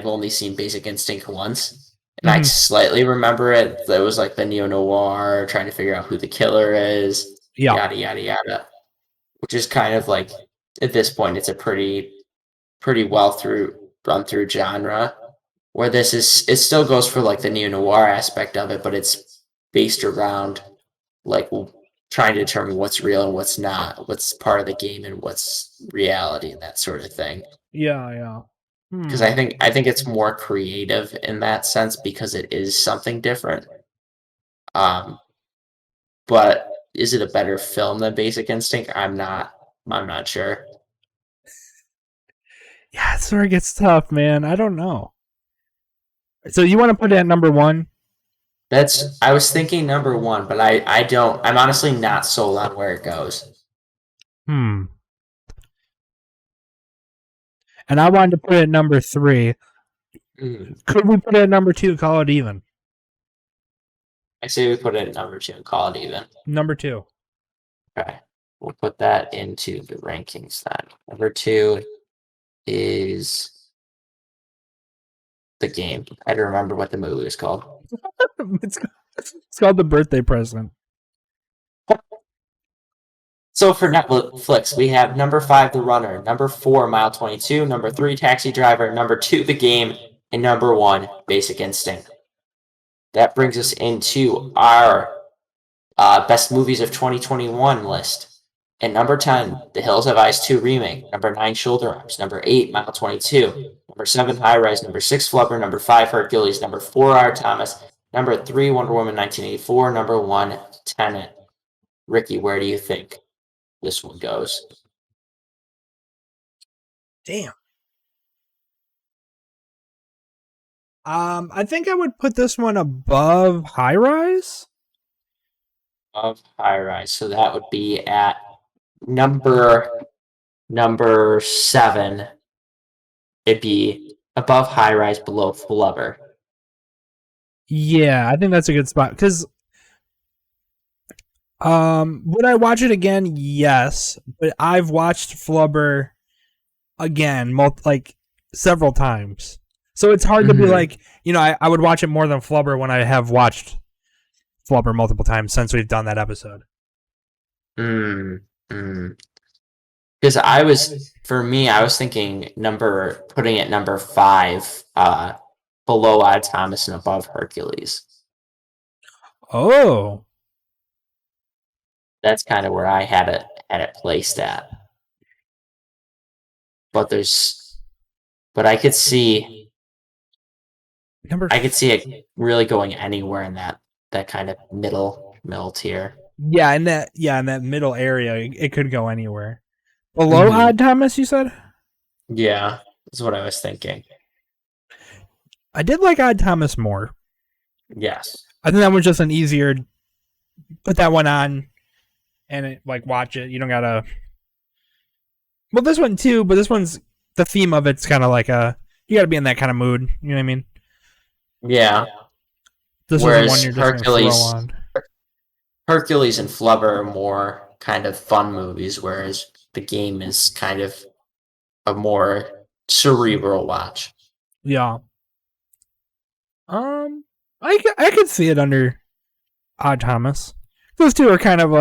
only seen Basic Instinct once, and I slightly remember it. It was like the neo-noir, trying to figure out who the killer is, yada yada yada. Which is kind of like at this point, it's a pretty well run through genre. Where it still goes for like the neo-noir aspect of it, but it's based around like trying to determine what's real and what's not, what's part of the game and what's reality and that sort of thing. Yeah. Because I think it's more creative in that sense because it is something different. But is it a better film than Basic Instinct? I'm not sure. Yeah, it's where it gets tough, man. I don't know. So you want to put it at number 1? I was thinking number 1, but I don't. I'm honestly not sold on where it goes. And I wanted to put it at number 3. Could we put it at number 2? Call it even. I say we put it at number 2 and call it even. Number 2. Okay, we'll put that into the rankings then. Number 2 is The Game. I don't remember what the movie is called. It's called The Birthday Present. So for Netflix, we have number 5, The Runner, number 4, Mile 22, number 3, Taxi Driver, number 2, The Game, and number 1, Basic Instinct. That brings us into our best movies of 2021 list. At number 10, The Hills Have Eyes 2 remake. Number 9, Shoulder Arms. Number 8, Mile 22. Number 7, High Rise. Number 6, Flubber. Number 5, Hercules. Number 4, R. Thomas. Number 3, Wonder Woman 1984. Number 1, Tenet. Ricky, where do you think this one goes? Damn. I think I would put this one above High Rise. Of High Rise. So that would be at number 7. It'd be above High Rise, below Flubber. Yeah, I think that's a good spot because would I watch it again? Yes, but I've watched Flubber again several times, so it's hard to be like, I would watch it more than Flubber when I have watched Flubber multiple times since we've done that episode. Because I was thinking putting it number 5, below Odd Thomas and above Hercules. Oh, that's kind of where I had it placed at. But I could see I could see it really going anywhere in that kind of middle tier. Yeah, in that middle area, it could go anywhere. Below Mhm. Odd Thomas, you said? Yeah, that's what I was thinking. I did like Odd Thomas more. Yes. I think that was just an easier put that one on and watch it. You don't gotta. Well, this one too, but this one's the theme of it's kind of like you gotta be in that kind of mood. You know what I mean? Yeah. This Whereas isn't one you're just gonna throw on. Hercules and Flubber are more kind of fun movies, whereas the game is kind of a more cerebral watch. Yeah. I could see it under Odd Thomas. Those two are kind of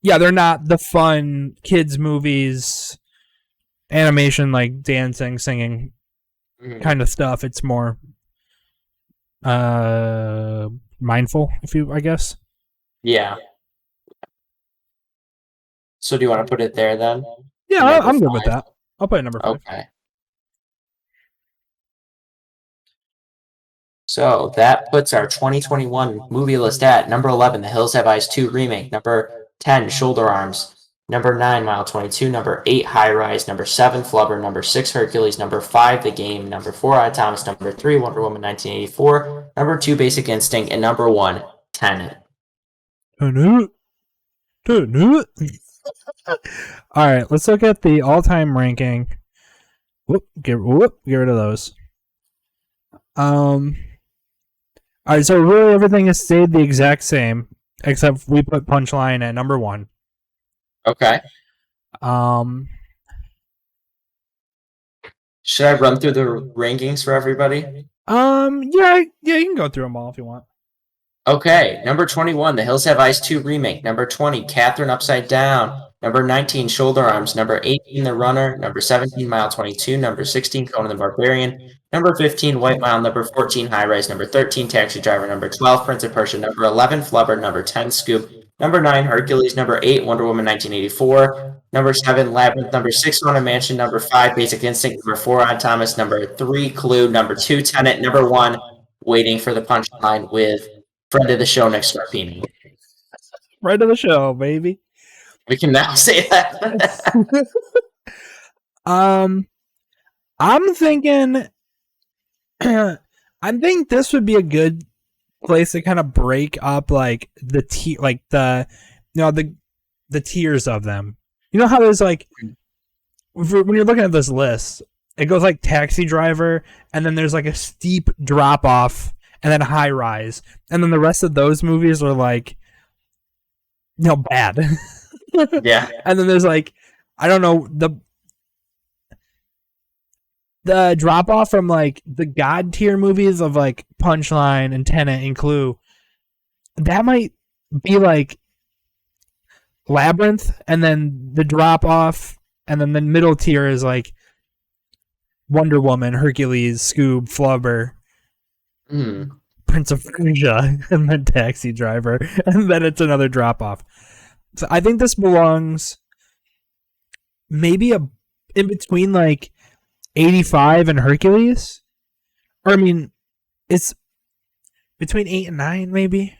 they're not the fun kids movies, animation like dancing, singing kind of stuff. It's more mindful, I guess. Yeah. So do you want to put it there then? Yeah, I'm good with that. I'll put it number 5. Okay. So that puts our 2021 movie list at number 11, The Hills Have Eyes 2 remake. Number 10, Shoulder Arms. Number 9, Mile 22. Number 8, High Rise. Number 7, Flubber. Number 6, Hercules. Number 5, The Game. Number 4, Odd Thomas. Number 3, Wonder Woman 1984. Number 2, Basic Instinct. And number 1, Tenet. All right, let's look at the all-time ranking. Get rid of those. All right, so really everything has stayed the exact same, except we put Punchline at number 1. Okay. Should I run through the rankings for everybody? Yeah, you can go through them all if you want. Okay, number 21, The Hills Have Eyes 2 remake. Number 20, Catherine Upside Down. Number 19, Shoulder Arms. Number 18, The Runner. Number 17, Mile 22. Number 16, Conan the Barbarian. Number 15, White Mile. Number 14, High Rise. Number 13, Taxi Driver. Number 12, Prince of Persia. Number 11, Flubber. Number 10, Scoop. Number 9, Hercules. Number 8, Wonder Woman 1984. Number 7, Labyrinth. Number 6, Haunted Mansion. Number 5, Basic Instinct. Number 4, Odd Thomas. Number 3, Clue. Number 2, Tenet. Number 1, Waiting for the Punchline with friend of the show, Nick Scarpini. Friend of the show, baby. We can now say that. I'm thinking I think this would be a good place to kind of break up the tiers of them. You know how there's when you're looking at this list, it goes like Taxi Driver, and then there's a steep drop off, and then High Rise, and then the rest of those movies are bad. Yeah. And then there's I don't know, the drop off from the God tier movies of Punchline and Tenet and Clue. That might be Labyrinth, and then the drop off, and then the middle tier is Wonder Woman, Hercules, Scoob, Flubber. Prince of Persia, and then Taxi Driver, and then it's another drop off. So I think this belongs maybe in between 85 and Hercules, or it's between 8 and 9, maybe.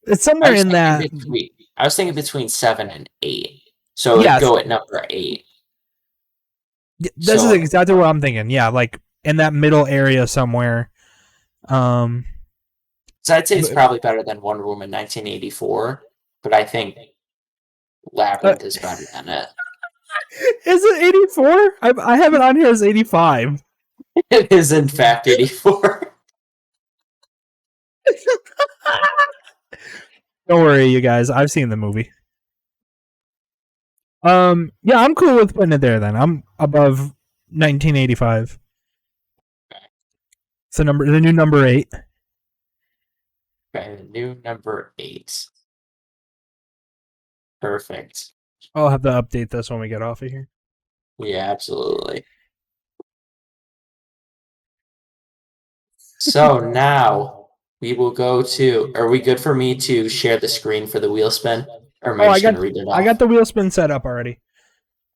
It's somewhere in that. I was thinking between 7 and 8, so it'd go at number 8. This is exactly what I'm thinking. Yeah, in that middle area somewhere. So I'd say it's probably better than Wonder Woman 1984, but I think Labyrinth is better than it. Is it 84? I have it on here as 85. It is in fact 84. Don't worry, you guys. I've seen the movie. Yeah, I'm cool with putting it there then. I'm above 1985. So the new number 8. Okay, the new number 8. Perfect. I'll have to update this when we get off of here. Yeah, absolutely. So now we will go to. Are we good for me to share the screen for the wheel spin? Or am I just going to read it off? I got the wheel spin set up already.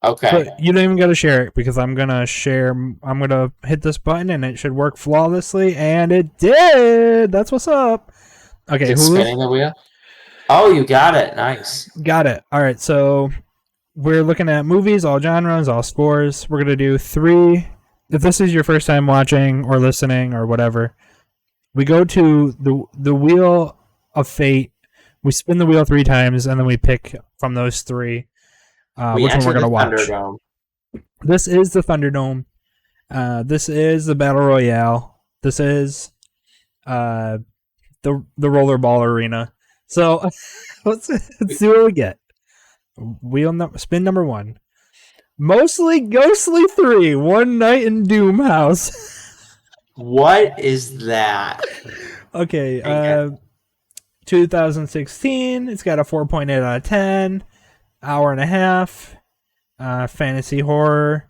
Okay. But you don't even got to share it because I'm gonna share. I'm gonna hit this button and it should work flawlessly, and it did. That's what's up. Okay, Is it Hulu, spinning the wheel? Oh, you got it. Nice. got it. All right, so we're looking at movies, all genres, all scores. We're gonna do 3. If this is your first time watching or listening or whatever, we go to the wheel of fate. We spin the wheel 3 times, and then we pick from those 3 We which one enter we're gonna the watch. Thunderdome. This is the Thunderdome. This is the Battle Royale. This is the Rollerball Arena. So let's see what we get. Spin number 1. Mostly Ghostly 3. One Night in Doom House. What is that? Okay. Okay. 2016. It's got a 4.8 out of 10. Hour and a half. Fantasy horror.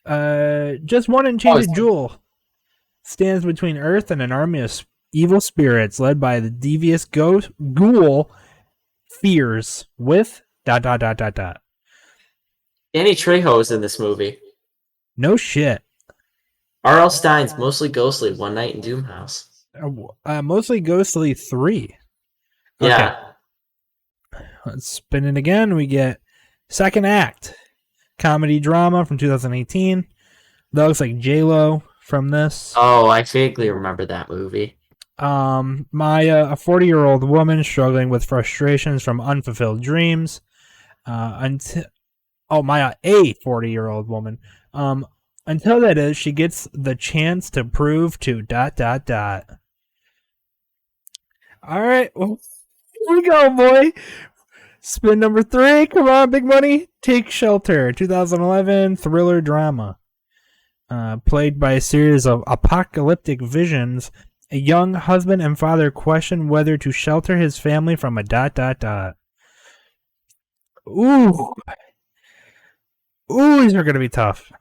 Just one enchanted jewel stands between Earth and an army of evil spirits led by the devious ghoul Fears with ... Danny Trejo is in this movie. No shit. R.L. Stein's Mostly Ghostly, One Night in Doom House. Mostly Ghostly 3. Okay. Yeah. Let's spin it again. We get Second Act. Comedy drama from 2018. That looks like J-Lo from this. Oh, I vaguely remember that movie. Maya, a 40-year-old woman struggling with frustrations from unfulfilled dreams. Maya, a 40-year-old woman. Until that is, she gets the chance to prove to ... All right, well, here we go, boy. Spin number 3. Come on, big money. Take Shelter, 2011 thriller drama. Plagued by a series of apocalyptic visions, a young husband and father question whether to shelter his family from a ... Ooh. Ooh, these are going to be tough.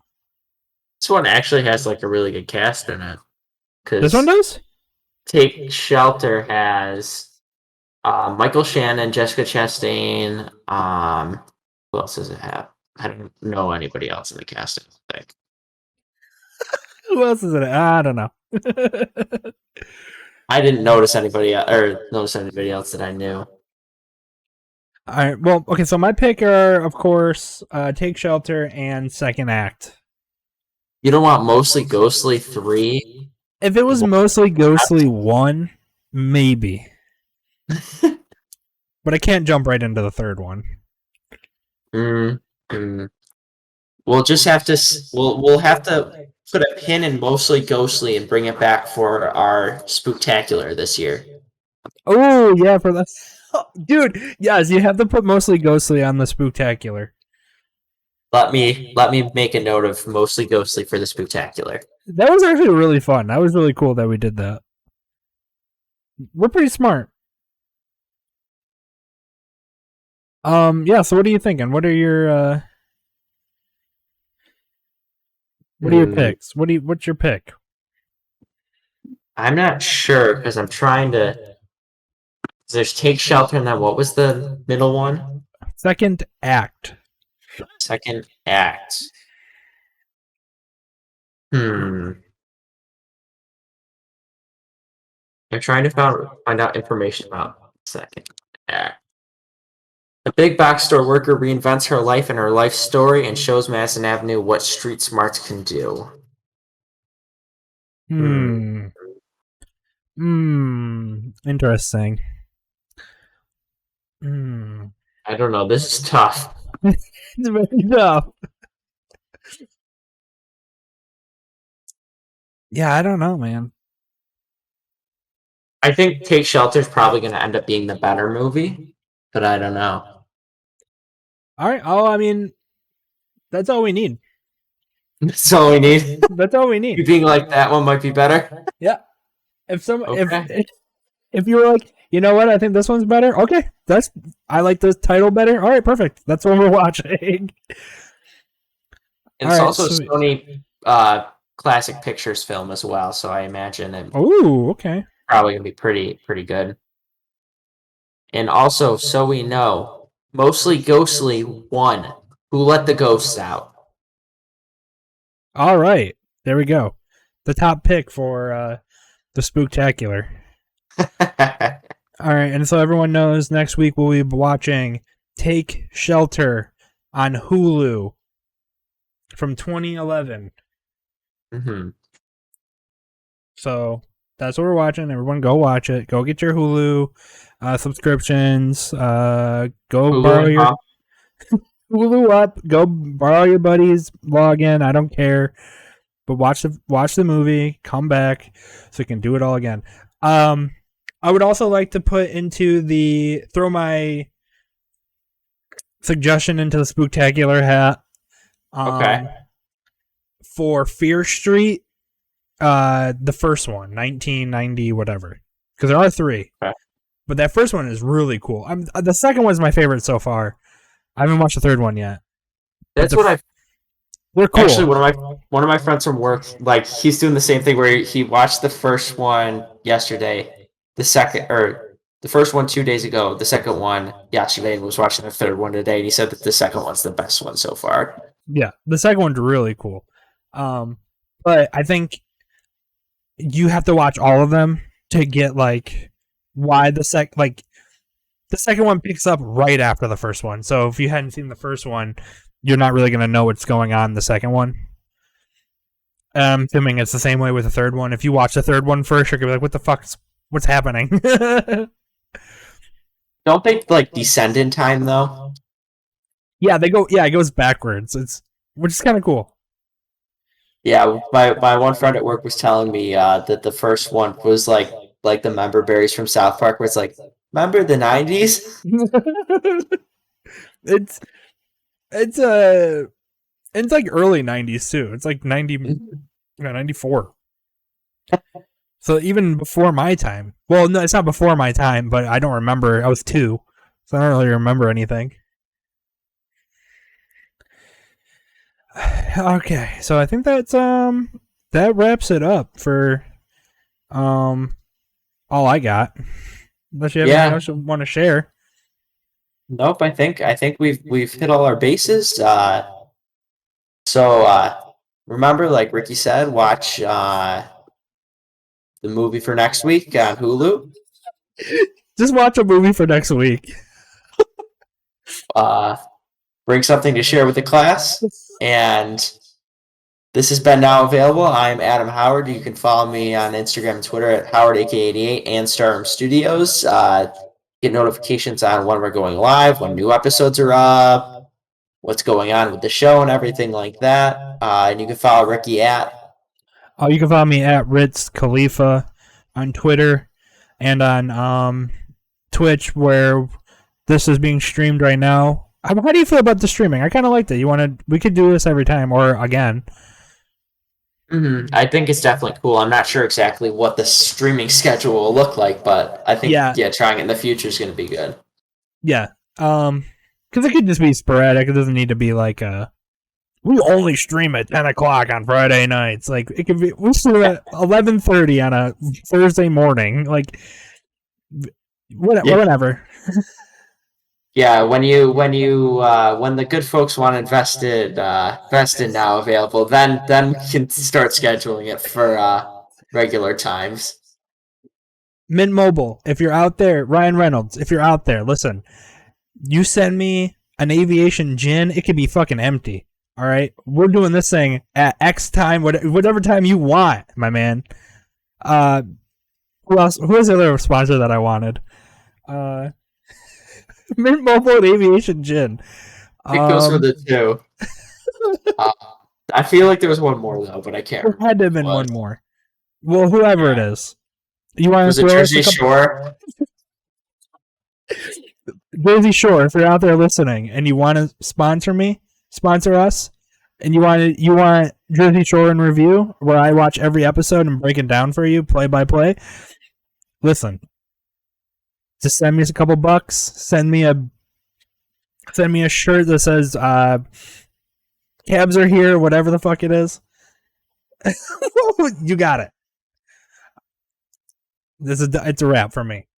This one actually has like a really good cast in it. This one does? Take Shelter has Michael Shannon, Jessica Chastain. Who else does it have? I don't know anybody else in the cast. I think. Who else is in it? I don't know. I didn't notice anybody else that I knew. All right. Well, okay. So my pick are, of course, Take Shelter and Second Act. You don't want Mostly Ghostly 3? If it was Mostly Ghostly 1, maybe. But I can't jump right into the third one. We'll just have to. We'll have to put a pin in Mostly Ghostly and bring it back for our Spooktacular this year. Oh yeah, for that, dude. Yes, you have to put Mostly Ghostly on the Spooktacular. Let me make a note of Mostly Ghostly for the Spooktacular. That was actually really fun. That was really cool that we did that. We're pretty smart. Yeah, so what are you thinking? What are your picks? What's your pick? I'm not sure because I'm trying to. There's Take Shelter, and then what was the middle one? Second Act. Second Act. I'm trying to find out information about Second Act. A big box store worker reinvents her life and her life story and shows Madison Avenue what street smarts can do. Interesting. I don't know. This is tough. It's very tough. Yeah, I don't know, man. I think Take Shelter is probably going to end up being the better movie, but I don't know. All right. Oh, I mean, that's all we need. That's all we need. That's all we need. You being like that one might be better. Yeah. If you were like, you know what, I think this one's better. Okay, I like this title better. All right, perfect. That's what we're watching. And it's also Sony Classic Pictures film as well, so I imagine it. Oh, okay. Probably gonna be pretty good. And also, so we know, Mostly Ghostly 1 Who Let the Ghosts Out. All right, there we go. The top pick for the Spooktacular. All right, and so everyone knows next week we'll be watching Take Shelter on Hulu from 2011. Mm-hmm. So that's what we're watching. Everyone go watch it. Go get your Hulu subscriptions. Go Hulu borrow your Pop. Hulu up. Go borrow your buddy's login. I don't care. But watch the movie. Come back so you can do it all again. I would also like to throw my suggestion into the Spooktacular hat. Okay. For Fear Street, the first one, 1990, whatever. Because there are 3. Okay. But that first one is really cool. The second one is my favorite so far. I haven't watched the third one yet. That's what I've. They're cool. Actually, one of my friends from work, like, he's doing the same thing where he watched the first one yesterday, the first one 2 days ago, the second one yesterday, and was watching the third one today. And he said that the second one's the best one so far. Yeah, the second one's really cool. But I think you have to watch all of them to get why the second one picks up right after the first one. So if you hadn't seen the first one, you're not really going to know what's going on in the second one. I'm assuming it's the same way with the third one. If you watch the third one first, you're going to be like, what's happening? Don't they descend in time though? Yeah, it goes backwards. Which is kind of cool. Yeah, my one friend at work was telling me that the first one was like the member berries from South Park, where it's like, remember the 90s? It's like early 90s too. It's like 94. So even before my time. Well, no, it's not before my time, but I don't remember. I was 2, so I don't really remember anything. Okay, so I think that's that wraps it up for all I got. Unless you have anything else you want to share. Nope, I think we've hit all our bases. So remember, like Ricky said, watch the movie for next week on Hulu. Just watch a movie for next week. Bring something to share with the class. And this has been Now Available. I'm Adam Howard. You can follow me on Instagram and Twitter at HowardAK88 and Starroom Studios. Get notifications on when we're going live, when new episodes are up, what's going on with the show and everything like that. And you can follow Ricky at... You can follow me at Ritz Khalifa on Twitter and on Twitch, where this is being streamed right now. How do you feel about the streaming? I kind of liked it. We could do this every time or again. Mm-hmm. I think it's definitely cool. I'm not sure exactly what the streaming schedule will look like, but I think trying it in the future is going to be good. Yeah, because it could just be sporadic. It doesn't need to be like we only stream at 10 o'clock on Friday nights. Like, it could be we stream at 11:30 on a Thursday morning. Like, whatever. Yeah, when the good folks want invested in Now Available, then we can start scheduling it for regular times. Mint Mobile, if you're out there, Ryan Reynolds, if you're out there, listen. You send me an aviation gin, it could be fucking empty. All right, we're doing this thing at X time, whatever time you want, my man. Who else? Who is the other sponsor that I wanted? Mint Mobile and Aviation Gin. I think those were the 2. I feel like there was one more though, but I can't remember. There had to have been one more. Well, whoever it is. You want was to it Jersey Shore? Jersey Shore, if you're out there listening and you want to sponsor us, and you want Jersey Shore in review, where I watch every episode and break it down for you, play by play. Listen. Just send me a couple bucks. Send me a shirt that says cabs are here, whatever the fuck it is. You got it. It's a wrap for me.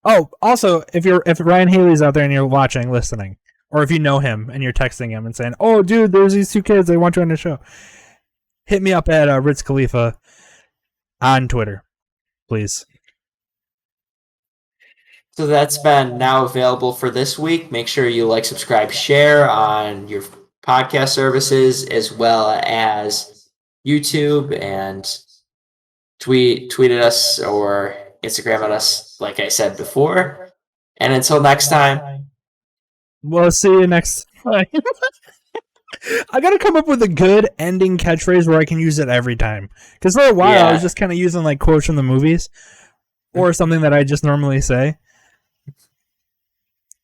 Oh, also, if Ryan Haley's out there and you're listening, Or if you know him and you're texting him and saying, "Oh, dude, there's these two kids. They want you on the show." Hit me up at Ritz Khalifa on Twitter, please. So that's been now available for this week. Make sure you like, subscribe, share on your podcast services as well as YouTube, and tweet at us or Instagram at us, like I said before. And until next time, we'll see you next time. I gotta come up with a good ending catchphrase where I can use it every time. Because for a while I was just kind of using like quotes from the movies or something that I just normally say.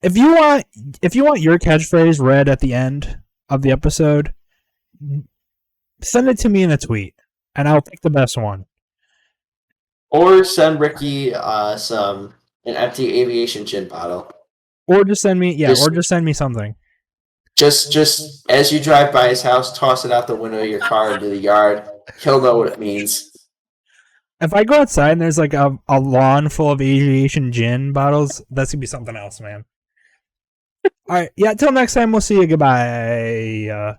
If you want your catchphrase read at the end of the episode, send it to me in a tweet, and I'll pick the best one. Or send Ricky an empty aviation gin bottle. Or just send me something. Just as you drive by his house, toss it out the window of your car into the yard. He'll know what it means. If I go outside and there's like a lawn full of aviation gin bottles, that's gonna be something else, man. All right, yeah. Till next time, we'll see you. Goodbye.